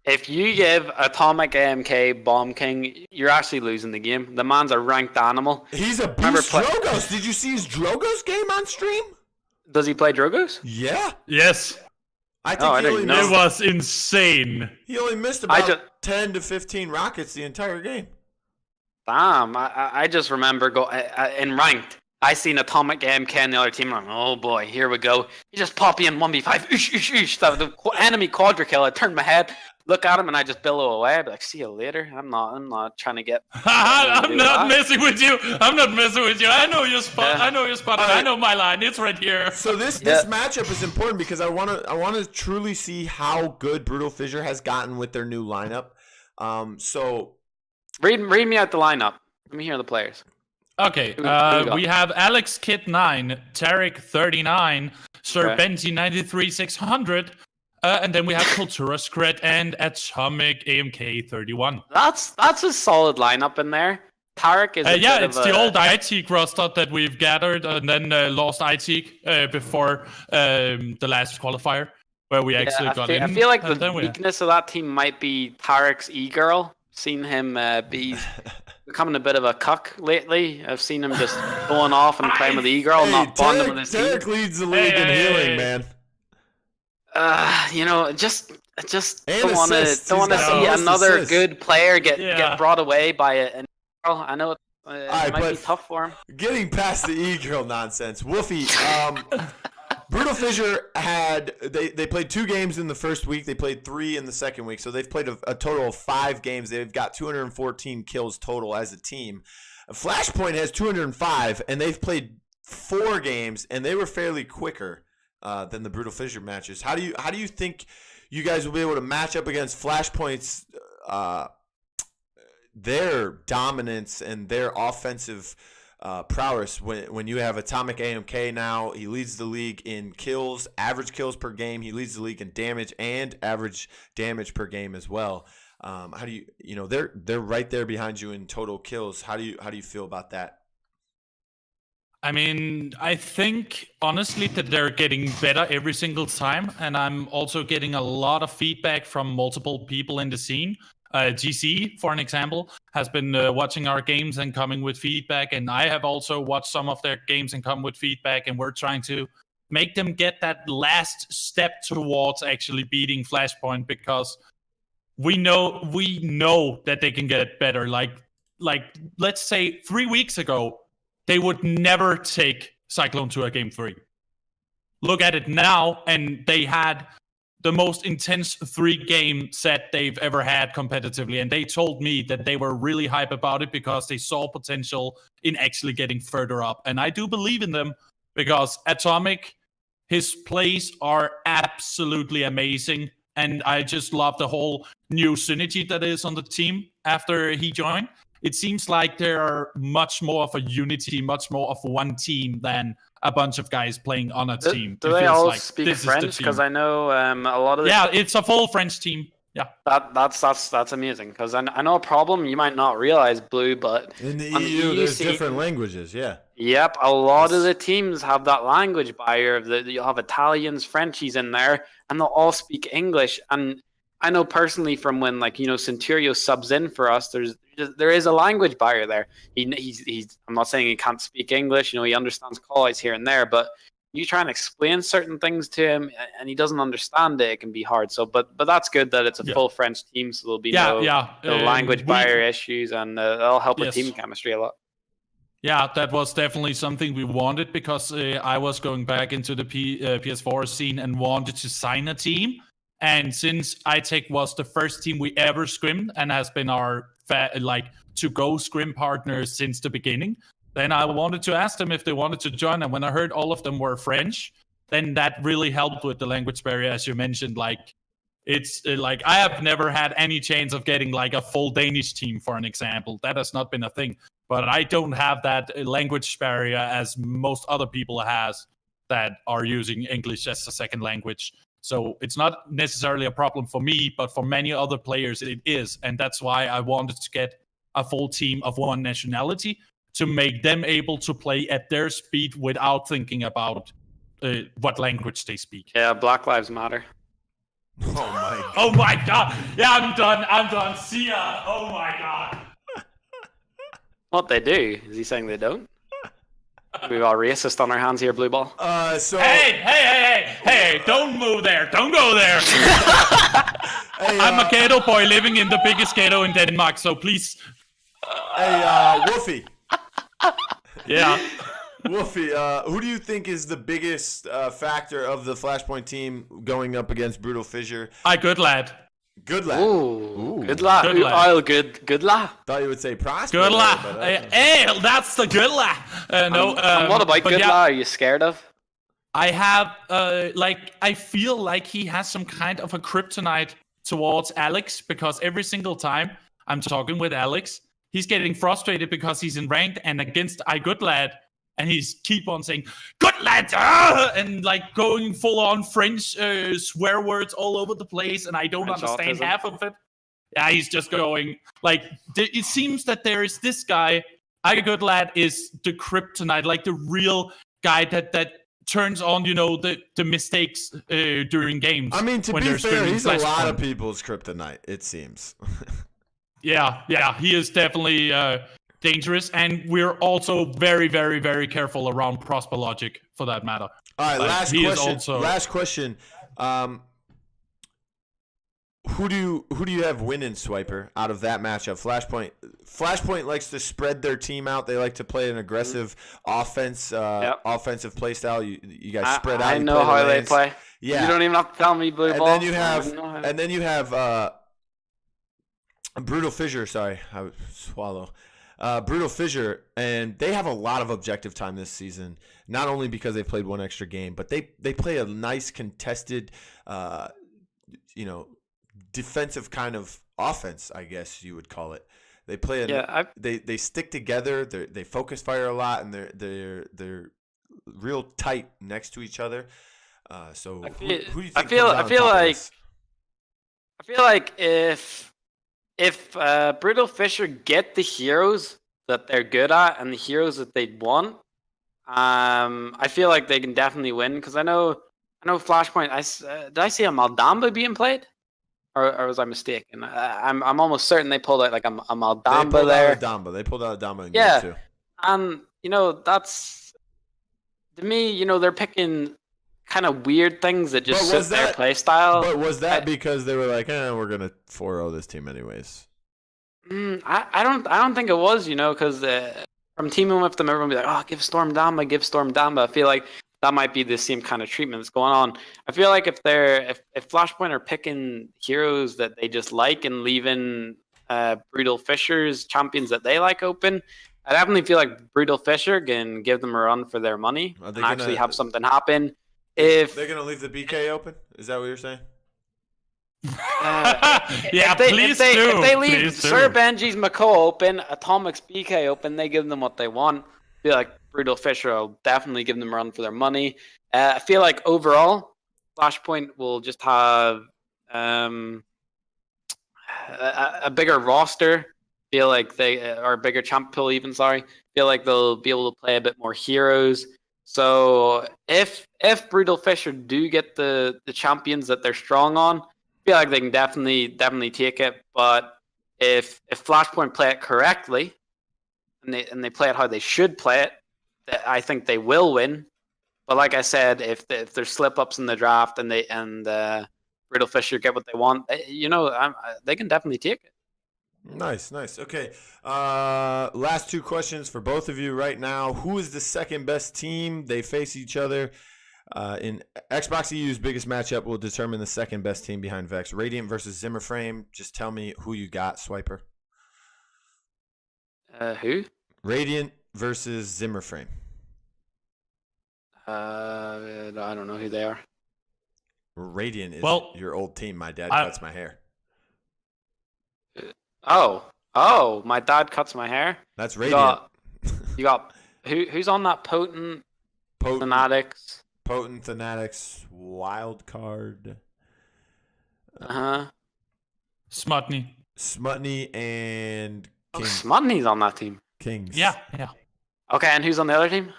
Speaker 2: If you give Atomic AMK Bomb King, you're actually losing the game. The man's a ranked animal.
Speaker 1: He's a beast Drogos. Did you see his Drogos game on stream?
Speaker 2: Does he play Drogos?
Speaker 1: Yeah.
Speaker 3: Yes.
Speaker 1: I think
Speaker 3: it was insane.
Speaker 1: He only missed about 10 to 15 rockets the entire game.
Speaker 2: Damn, I just remember in ranked. I seen Atomic AMK and the other team. I'm like, oh boy, here we go. He just pop in 1v5. The enemy quadra kill. I turned my head, look at him, and I just billow away. I'd be like, see you later. I'm not trying to get.
Speaker 3: I'm not messing with you. I know your spot. I know your spot. I know my line. It's right here.
Speaker 1: So this matchup is important because I want to truly see how good BrutalFissure has gotten with their new lineup. So
Speaker 2: read me out the lineup. Let me hear the players.
Speaker 3: Okay, we have Alex Kidd 9, Tarek 39, Sir Benji 93 600, and then we have Cultura Scred and Atomic AMK 31.
Speaker 2: That's a solid lineup in there. Tarek is
Speaker 3: it's the old ITEEK roster that we've gathered and then lost ITEEK before the last qualifier where we actually got in.
Speaker 2: I feel like the weakness of that team might be Tarek's e-girl. Seen him be becoming a bit of a cuck lately. I've seen him just going off and playing with the e-girl, not bonding with his team.
Speaker 1: Tarek leads the league in healing, man.
Speaker 2: Just don't want to see another good player get brought away by an e-girl. I know it might be tough for him.
Speaker 1: Getting past the e-girl nonsense, Woofie. BrutalFissure they played 2 games in the first week. They played 3 in the second week. So they've played a total of 5 games. They've got 214 kills total as a team. Flashpoint has 205, and they've played 4 games, and they were fairly quicker than the BrutalFissure matches. How do you think you guys will be able to match up against Flashpoint's their dominance and their offensive prowess when you have Atomic AMK now? He leads the league in kills, average kills per game. He leads the league in damage and average damage per game as well. How do they're right there behind you in total kills. How do you feel about that?
Speaker 3: I mean, I think honestly that they're getting better every single time, and I'm also getting a lot of feedback from multiple people in the scene. GC, for an example, has been watching our games and coming with feedback, and I have also watched some of their games and come with feedback, and we're trying to make them get that last step towards actually beating Flashpoint, because we know that they can get better. Like let's say 3 weeks ago, they would never take Cyclone to a game 3. Look at it now, and they had the most intense 3-game set they've ever had competitively. And they told me that they were really hype about it because they saw potential in actually getting further up. And I do believe in them because Atomic, his plays are absolutely amazing. And I just love the whole new synergy that is on the team after he joined. it seems like there are much more of a unity, much more of one team than a bunch of guys playing on a team.
Speaker 2: Do
Speaker 3: It
Speaker 2: they
Speaker 3: feels
Speaker 2: all
Speaker 3: like
Speaker 2: speak
Speaker 3: this is the
Speaker 2: French?
Speaker 3: team.
Speaker 2: Because I know a lot of the
Speaker 3: Yeah, it's a full French team. Yeah,
Speaker 2: that's amazing. Because I know a problem you might not realize, Blue, but
Speaker 1: In the
Speaker 2: on
Speaker 1: EU, there's
Speaker 2: scene,
Speaker 1: different languages. Yeah.
Speaker 2: Yep, a lot of the teams have that language barrier. You'll have Italians, Frenchies in there, and they'll all speak English. And I know personally from when, like, Centurio subs in for us, there is a language barrier there. He's I'm not saying he can't speak English. He understands calls here and there, but you try and explain certain things to him, and he doesn't understand it. It can be hard. So, but that's good that it's a full French team, so there'll be no language barrier issues, and that'll help with team chemistry a lot.
Speaker 3: Yeah, that was definitely something we wanted because I was going back into the PS4 scene and wanted to sign a team. And since iTech was the first team we ever scrimmed and has been our to-go scrim partner since the beginning, then I wanted to ask them if they wanted to join. And when I heard all of them were French, then that really helped with the language barrier, as you mentioned. Like, it's I have never had any chance of getting like a full Danish team, for an example. That has not been a thing. But I don't have that language barrier as most other people has that are using English as a second language. So it's not necessarily a problem for me, but for many other players it is. And that's why I wanted to get a full team of one nationality to make them able to play at their speed without thinking about what language they speak.
Speaker 2: Yeah, Black Lives Matter.
Speaker 1: Oh my god.
Speaker 3: Oh my god. Yeah, I'm done. See ya. Oh my god.
Speaker 2: What they do? Is he saying they don't? We've got racist on our hands here, Bluball.
Speaker 1: So
Speaker 3: Hey! Don't move there. Don't go there. I'm a ghetto boy living in the biggest ghetto in Denmark, so please.
Speaker 1: Hey, Woofie.
Speaker 3: Yeah.
Speaker 1: Woofie, who do you think is the biggest factor of the Flashpoint team going up against BrutalFissure?
Speaker 3: Good lad.
Speaker 1: Good lad.
Speaker 2: Ooh. Good lad. Good lad.
Speaker 1: Thought you would say Prosper.
Speaker 3: Good lad. Hey, that's the good lad. No.
Speaker 2: What about good lad? Are you scared of?
Speaker 3: I have, I feel like he has some kind of a kryptonite towards Alex, because every single time I'm talking with Alex, he's getting frustrated because he's in ranked and against good lad. And he's keep on saying, good lad, and like going full on French swear words all over the place. And I don't understand half of it. Yeah, he's just going like, it seems that there is this guy, good lad is the kryptonite, like the real guy that turns on, the mistakes during games.
Speaker 1: I mean, to be fair, he's a lot of people's kryptonite, it seems.
Speaker 3: Yeah, he is definitely dangerous, and we're also very, very, very careful around Prosper Logic, for that matter.
Speaker 1: All right, last question. Who do you have winning, Swiper, out of that matchup? Flashpoint likes to spread their team out. They like to play an aggressive offensive play style. You guys spread out.
Speaker 2: I know how they play.
Speaker 1: Yeah,
Speaker 2: you don't even have to tell me, Blue Ball.
Speaker 1: And then you have BrutalFissure. Sorry, I would swallow. BrutalFissure, and they have a lot of objective time this season. Not only because they played one extra game, but they play a nice contested, defensive kind of offense, I guess you would call it. They play they stick together. They focus fire a lot, and they're real tight next to each other. So who do you think? I feel
Speaker 2: like if BrutalFissure get the heroes that they're good at and the heroes that they want, I feel like they can definitely win. Because I know Flashpoint. Did I see a Maldamba being played? Or was I mistaken? I'm almost certain they pulled out like a Maldamba there.
Speaker 1: They pulled out a Damba in
Speaker 2: game
Speaker 1: too.
Speaker 2: And that's, to me, they're picking kind of weird things that just suit their play style.
Speaker 1: But was that because they were like, we're gonna 4-0 this team anyways?
Speaker 2: I don't think it was, because from teaming with them, everyone be like, give Storm Damba. I feel like that might be the same kind of treatment that's going on. I feel like if Flashpoint are picking heroes that they just like and leaving BrutalFissure's champions that they like open, I definitely feel like BrutalFissure can give them a run for their money and actually have something happen. If
Speaker 1: they're gonna leave the BK open, is that what you're saying?
Speaker 3: Yeah, please do.
Speaker 2: If they leave
Speaker 3: Please do.
Speaker 2: Sir Benji's McCall open, Atomic's BK open, they give them what they want. I feel like BrutalFissure will definitely give them a run for their money. I feel like overall, Flashpoint will just have a bigger roster. Feel like they or a bigger champ pool even. Sorry, feel like they'll be able to play a bit more heroes. So if BrutalFissure do get the champions that they're strong on, I feel like they can definitely take it. But if Flashpoint play it correctly, and they play it how they should play it, I think they will win. But like I said, if there's slip ups in the draft and BrutalFissure get what they want, they can definitely take it.
Speaker 1: Nice. Okay. Last two questions for both of you right now. Who is the second best team? They face each other. In Xbox EU's biggest matchup will determine the second best team behind Vex. Radiant versus Zimmerframe. Just tell me who you got, Swiper.
Speaker 2: Who?
Speaker 1: Radiant versus Zimmerframe.
Speaker 2: I don't know who they are.
Speaker 1: Radiant is your old team. My dad cuts my hair.
Speaker 2: Oh, my dad cuts my hair.
Speaker 1: That's Radiant.
Speaker 2: You got who's on that potent Fanatics?
Speaker 1: Potent Fanatics wild card. Smutney and King.
Speaker 2: Smutney's on that team.
Speaker 1: Kings.
Speaker 3: Yeah.
Speaker 2: Okay, and who's on the other team?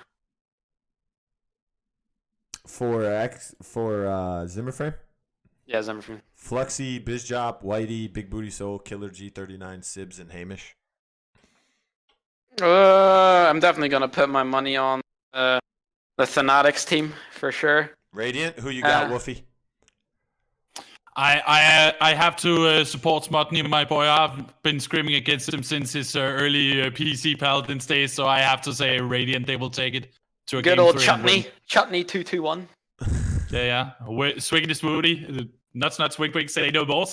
Speaker 1: For Zimmerframe?
Speaker 2: Yeah, Zimmerframe.
Speaker 1: Fluxy, Bizjop, Whitey, Big Booty Soul, Killer G39, Sibs, and Hamish.
Speaker 2: I'm definitely gonna put my money on the Fanatics team for sure.
Speaker 1: Radiant, who you got, Woofie?
Speaker 3: I have to support Smutney, my boy. I've been screaming against him since his early PC Paladins days, so I have to say Radiant, they will take it to a
Speaker 2: good
Speaker 3: game
Speaker 2: old
Speaker 3: 3
Speaker 2: Chutney 2-2-1.
Speaker 3: Yeah. Swiggity smoothie. Nuts, swig, say no more.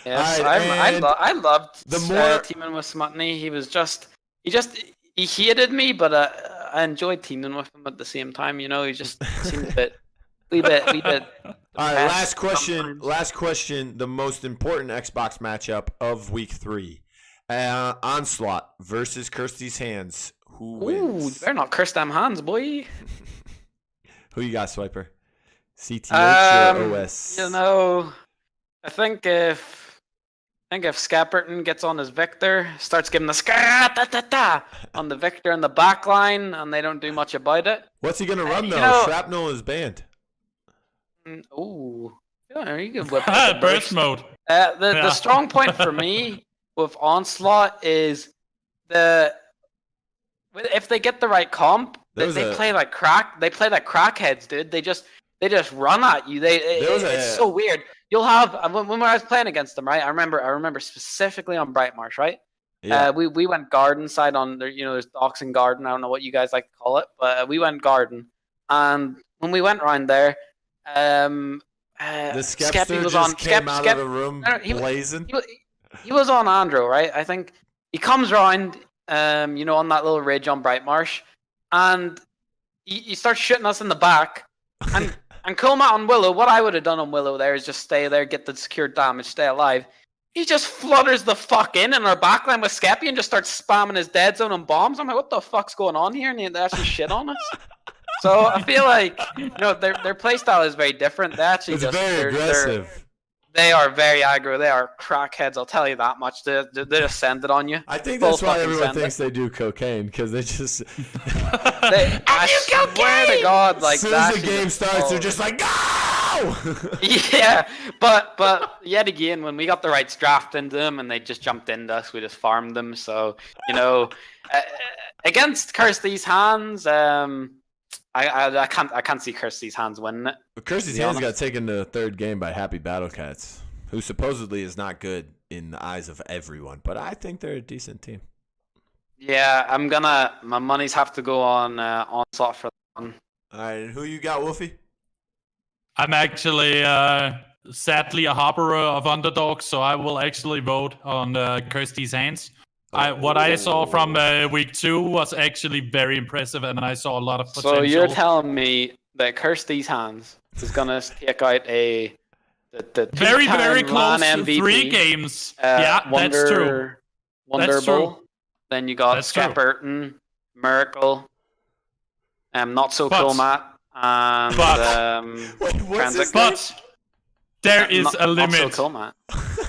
Speaker 2: Yes,
Speaker 1: right,
Speaker 2: I loved teaming with Smutney. He hated me, but I enjoyed teaming with him at the same time. He just seemed a bit.
Speaker 1: All right, last question. The most important Xbox matchup of Week 3: Onslaught versus Kirsty's Hands. Who wins?
Speaker 2: Ooh, better not curse them hands, boy.
Speaker 1: Who you got, Swiper? CTH or OS?
Speaker 2: I think if Scapperton gets on his Victor, starts giving the on the Victor in the back line, and they don't do much about it.
Speaker 1: What's he gonna run though? Shrapnel is banned.
Speaker 2: Ooh, you can whip
Speaker 3: burst mode.
Speaker 2: The strong point for me with Onslaught is if they get the right comp, they play like crackheads, dude. They just run at you. It's so weird. You'll have when I was playing against them, right? I remember specifically on Brightmarsh, right? Yeah. We went garden side on there. There's Docks and Garden. I don't know what you guys like to call it, but we went garden. And when we went around there, the
Speaker 1: Skepster was on. Came out of the room blazing.
Speaker 2: He was on Andro, right? I think he comes around, on that little ridge on Brightmarsh, and he starts shooting us in the back. And Comat on Willow, what I would have done on Willow there is just stay there, get the secured damage, stay alive. He just flutters the fuck in our backline with Skeppy and just starts spamming his dead zone and bombs. I'm like, what the fuck's going on here? And they actually shit on us. So I feel like their playstyle is very different. They actually
Speaker 1: very aggressive.
Speaker 2: They are very aggro. They are crackheads. I'll tell you that much. They just send it on you.
Speaker 1: I think that's why everyone thinks they do cocaine, because they just.
Speaker 2: I swear to God, like
Speaker 1: as soon as the game starts, they're just like, go!
Speaker 2: Yeah, but yet again, when we got the right draft into them and they just jumped into us, we just farmed them. So against Kirsty's Hands, I can't see Kirsty's Hands winning it.
Speaker 1: But Kirsty's Hands got taken to the third game by Happy Battlecats, who supposedly is not good in the eyes of everyone, but I think they're a decent team.
Speaker 2: Yeah, my money's have to go on Onslaught for that one.
Speaker 1: All right, and who you got, Woofie?
Speaker 3: I'm actually sadly a harborer of underdogs, so I will actually vote on Kirsty's Hands. What I saw from week 2 was actually very impressive, and I saw a lot of potential.
Speaker 2: So you're telling me that Kirsty's Hands is gonna take out a The
Speaker 3: Very,
Speaker 2: two-time
Speaker 3: very close.
Speaker 2: LAN MVP,
Speaker 3: 3 games. Yeah, that's true. That's true.
Speaker 2: Wonderbull. Then you got
Speaker 3: That's true.
Speaker 2: Skepperton, Miracle, Not So
Speaker 3: But-
Speaker 2: Cool Matt, and
Speaker 1: Wait, what's this
Speaker 2: Transit.
Speaker 1: name?
Speaker 3: But there is a
Speaker 2: Not So
Speaker 3: limit.
Speaker 2: Cool Matt.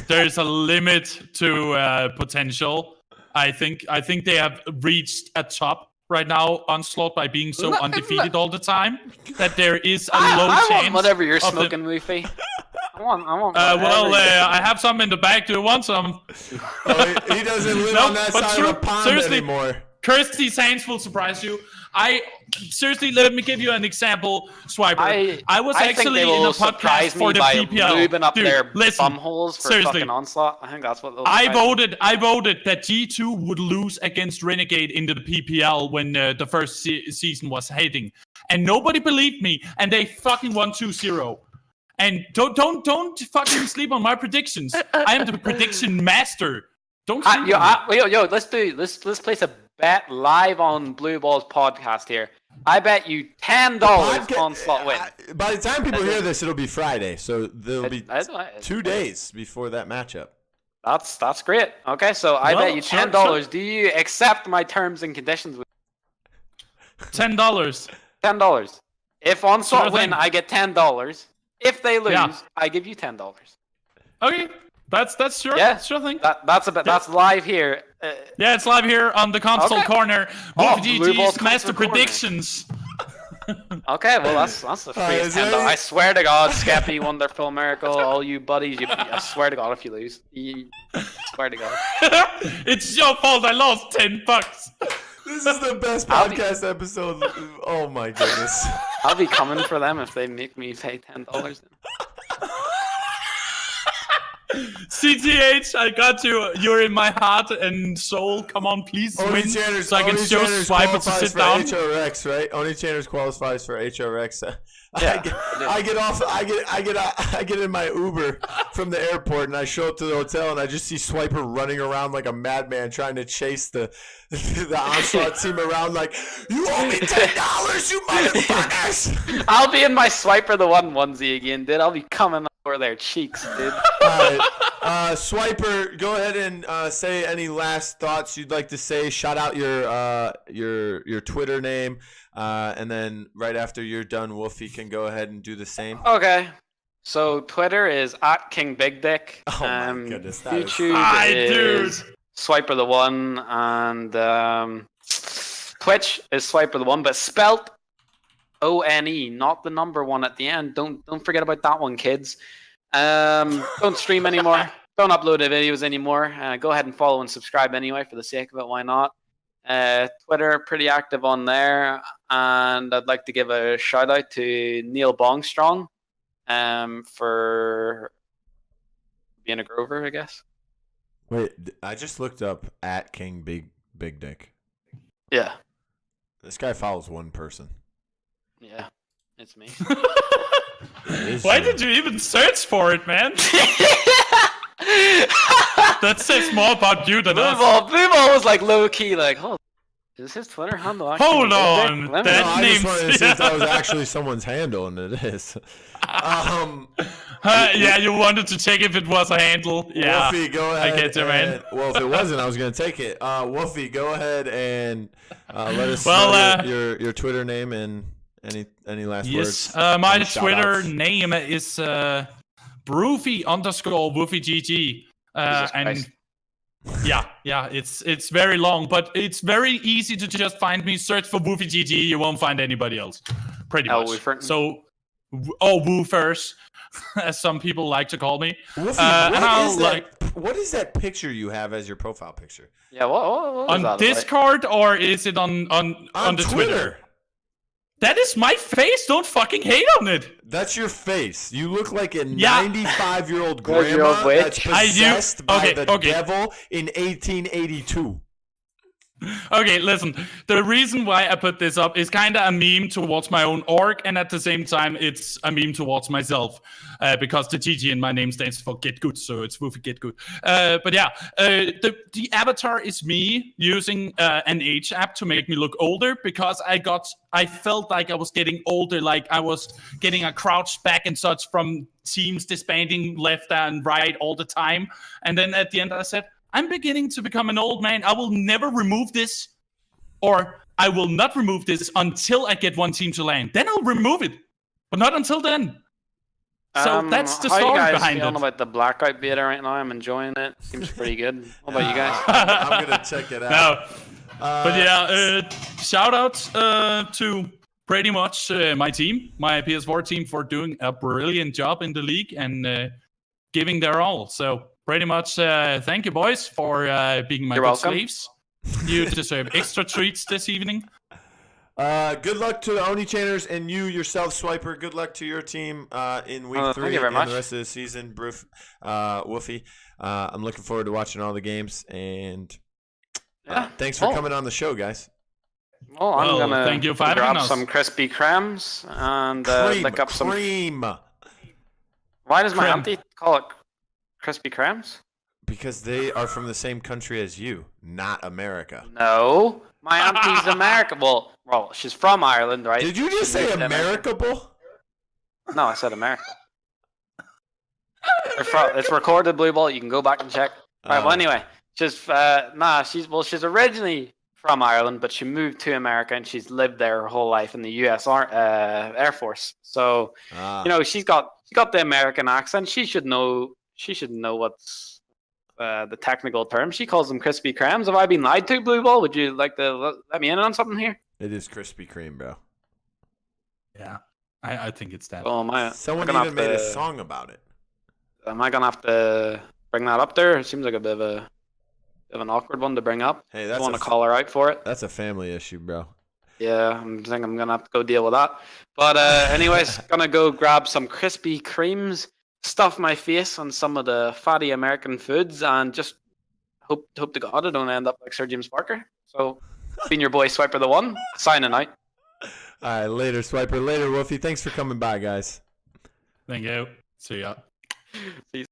Speaker 3: There's a limit to potential. I think they have reached a top right now, Onslaught, by being so undefeated all the time that there is a low
Speaker 2: I
Speaker 3: chance.
Speaker 2: want whatever you're
Speaker 3: of them-
Speaker 2: smoking, Woofie. I want.
Speaker 3: Well,
Speaker 2: whatever you're
Speaker 3: I have some in the bag. Do you want some?
Speaker 1: Oh, he doesn't live
Speaker 3: Nope,
Speaker 1: on that
Speaker 3: but
Speaker 1: side
Speaker 3: true-
Speaker 1: of the pond
Speaker 3: seriously,
Speaker 1: anymore.
Speaker 3: Kirsty's hands will surprise you. Seriously, let me give you an example, Swiper. I was
Speaker 2: I think
Speaker 3: actually
Speaker 2: they
Speaker 3: in
Speaker 2: will
Speaker 3: a podcast
Speaker 2: surprise
Speaker 3: for
Speaker 2: me
Speaker 3: the
Speaker 2: by
Speaker 3: PPL.
Speaker 2: lubing up
Speaker 3: Dude,
Speaker 2: their
Speaker 3: listen,
Speaker 2: bum holes for
Speaker 3: seriously.
Speaker 2: fucking Onslaught. I think that's what they'll
Speaker 3: I
Speaker 2: surprise me.
Speaker 3: voted that G2 would lose against Renegade into the PPL when the first season was hitting, and nobody believed me, and they fucking won 2-0. And don't fucking sleep on my predictions. I am the prediction master. Don't sleep on me.
Speaker 2: Yo, let's place a bet live on Bluball's podcast here. I bet you $10 Onslaught win.
Speaker 1: By the time people hear this, it'll be Friday, so there'll be
Speaker 2: It's
Speaker 1: 2 days before that matchup.
Speaker 2: That's great. Okay, so I
Speaker 3: Well,
Speaker 2: bet you
Speaker 3: sure,
Speaker 2: $10. Do you accept my terms and conditions?
Speaker 3: $10.
Speaker 2: $10. If Onslaught
Speaker 3: Sure
Speaker 2: win,
Speaker 3: thing.
Speaker 2: I get $10. If they lose,
Speaker 3: Yeah.
Speaker 2: I give you $10.
Speaker 3: Okay, that's sure.
Speaker 2: Yeah.
Speaker 3: Sure thing.
Speaker 2: That's live here.
Speaker 3: Yeah, it's live here on the console
Speaker 2: Okay.
Speaker 3: corner.
Speaker 2: Oh,
Speaker 3: WuffieGG's
Speaker 2: Bluball's
Speaker 3: master
Speaker 2: console corner.
Speaker 3: predictions.
Speaker 2: Okay, well that's the freest
Speaker 1: is there
Speaker 2: $10.
Speaker 1: any-
Speaker 2: I swear to God, Skeppy, Wonderful Miracle, all you buddies, I swear to God, if you lose, swear to God.
Speaker 3: It's your fault. I lost $10.
Speaker 1: This is the best
Speaker 2: I'll be-
Speaker 1: podcast episode. Oh my goodness.
Speaker 2: I'll be coming for them if they make me pay $10.
Speaker 3: CTH, I got you. You're in my heart and soul. Come on, please win,
Speaker 1: Onii-Chaners,
Speaker 3: so I can show
Speaker 1: Onii-Chaners
Speaker 3: Swiper to
Speaker 1: qualifies
Speaker 3: sit
Speaker 1: for
Speaker 3: down.
Speaker 1: HRX, right? Onii-Chaners qualifies for HRX.
Speaker 2: Yeah,
Speaker 1: I get in my Uber from the airport and I show up to the hotel and I just see Swiper running around like a madman trying to chase the Onslaught team around like, you owe me $10, you motherfuckers!
Speaker 2: I'll be in my Swiper the One onesie again, dude. I'll be coming over their cheeks, dude.
Speaker 1: Alright, Swiper, go ahead and say any last thoughts you'd like to say. Shout out your Twitter name, and then right after you're done, Woofie can go ahead and do the same.
Speaker 2: Okay. So Twitter is @KingBigDick.
Speaker 1: Oh my goodness, that is-
Speaker 2: YouTube
Speaker 3: Dude.
Speaker 2: is Swiper the One, and Twitch is Swiper the One, but spelt ONE, not the number 1 at the end. Don't forget about that one, kids. Don't stream anymore. Don't upload the videos anymore. Go ahead and follow and subscribe anyway, for the sake of it. Why not? Twitter, pretty active on there, and I'd like to give a shout out to Neil Bongstrong, for being a Grover, I guess.
Speaker 1: Wait, I just looked up @KingBigDick.
Speaker 2: Yeah,
Speaker 1: This guy follows one person.
Speaker 2: yeah, it's me.
Speaker 3: Why did you even search for it, man? That says more about you than us.
Speaker 2: Bluball was like low key, like, oh, is his Twitter handle actually
Speaker 3: Hold
Speaker 2: Big
Speaker 3: on,
Speaker 2: Dick? Let me-
Speaker 3: that-
Speaker 1: No, I just
Speaker 3: name's-
Speaker 1: wanted to see if that was actually someone's handle, and it is.
Speaker 3: Yeah, you wanted to check if it was a handle. Yeah,
Speaker 1: Woofie, go ahead.
Speaker 3: I get you, man.
Speaker 1: Well, if it wasn't, I was going to take it. Woofie, go ahead and let us
Speaker 3: Well,
Speaker 1: know your Twitter name and any last
Speaker 3: yes.
Speaker 1: words.
Speaker 3: My
Speaker 1: Any
Speaker 3: Twitter
Speaker 1: shout-outs?
Speaker 3: name is Broofy_WuffieGG.
Speaker 2: Jesus
Speaker 3: And
Speaker 2: Christ.
Speaker 3: yeah, it's very long, but it's very easy to just find me. Search for WuffieGG, you won't find anybody else, pretty much.
Speaker 2: Woofer.
Speaker 3: So, woofers, as some people like to call me.
Speaker 1: Woofie,
Speaker 3: and I'll
Speaker 1: what is that picture you have as your profile picture?
Speaker 2: Yeah, what was
Speaker 3: on
Speaker 2: that
Speaker 3: Discord, or is it on the Twitter? That is my face. Don't fucking hate on it.
Speaker 1: That's your face. You look like a
Speaker 3: Yeah.
Speaker 1: 95-year-old
Speaker 2: 12-year-old
Speaker 1: grandma
Speaker 2: witch.
Speaker 1: that's
Speaker 3: I do.
Speaker 1: possessed by
Speaker 3: Okay,
Speaker 1: the
Speaker 3: okay.
Speaker 1: devil in 1882.
Speaker 3: Okay, listen. The reason why I put this up is kind of a meme towards my own org, and at the same time, it's a meme towards myself because the GG in my name stands for Get Good, so it's WuffieGG. But yeah, the avatar is me using an age app to make me look older because I felt like I was getting older, like I was getting a crouch back and such from teams disbanding left and right all the time, and then at the end I said, I'm beginning to become an old man. I will never remove this, or I will not remove this until I get one team to land. Then I'll remove it, but not until then. So that's the story behind it.
Speaker 2: How you guys feeling about the blackout beta right now? I'm enjoying it. Seems pretty good. What about you guys?
Speaker 1: I'm gonna check it out.
Speaker 3: No. But yeah, shout out to pretty much my team, my PS4 team, for doing a brilliant job in the league and giving their all. So pretty much, thank you, boys, for being my good slaves. You deserve extra treats this evening.
Speaker 1: Good luck to the Onii-Chaners and you yourself, Swiper. Good luck to your team in week 3 and the rest of the season, Woofie. I'm looking forward to watching all the games, and thanks for coming on the show, guys.
Speaker 2: Well, I'm gonna
Speaker 3: thank you for
Speaker 2: grab
Speaker 3: us.
Speaker 2: some crispy crams and lick up some
Speaker 1: cream.
Speaker 2: Why does my auntie call it crispy crams?
Speaker 1: Because they are from the same country as you, not America.
Speaker 2: No, my auntie's American. Well, she's from Ireland, right?
Speaker 1: Did you just say Americable?
Speaker 2: No, I said America. It's recorded, Bluball. You can go back and check. Right. Well, anyway, she's originally from Ireland, but she moved to America and she's lived there her whole life in the U.S. Air Force. So she's got the American accent. She should know. She should know what's the technical term. She calls them crispy crams. Have I been lied to, Bluball? Would you like to let me in on something here?
Speaker 1: It is Krispy Kreme, bro.
Speaker 3: Yeah, I think it's that.
Speaker 2: Oh,
Speaker 1: someone even made a song about it.
Speaker 2: Am I gonna have to bring that up there? It seems like a bit of an awkward one to bring up.
Speaker 1: Hey, that's
Speaker 2: I want to call her out for it.
Speaker 1: That's a family issue, bro.
Speaker 2: Yeah, I think I'm gonna have to go deal with that. But anyways, gonna go grab some Krispy Kremes, stuff my face on some of the fatty American foods, and just hope to God I don't end up like Sir James Parker. So, being your boy Swiper the One, signing out.
Speaker 1: All right, later, Swiper. Later, Woofie. Thanks for coming by, guys.
Speaker 3: Thank you. See ya.
Speaker 2: See you.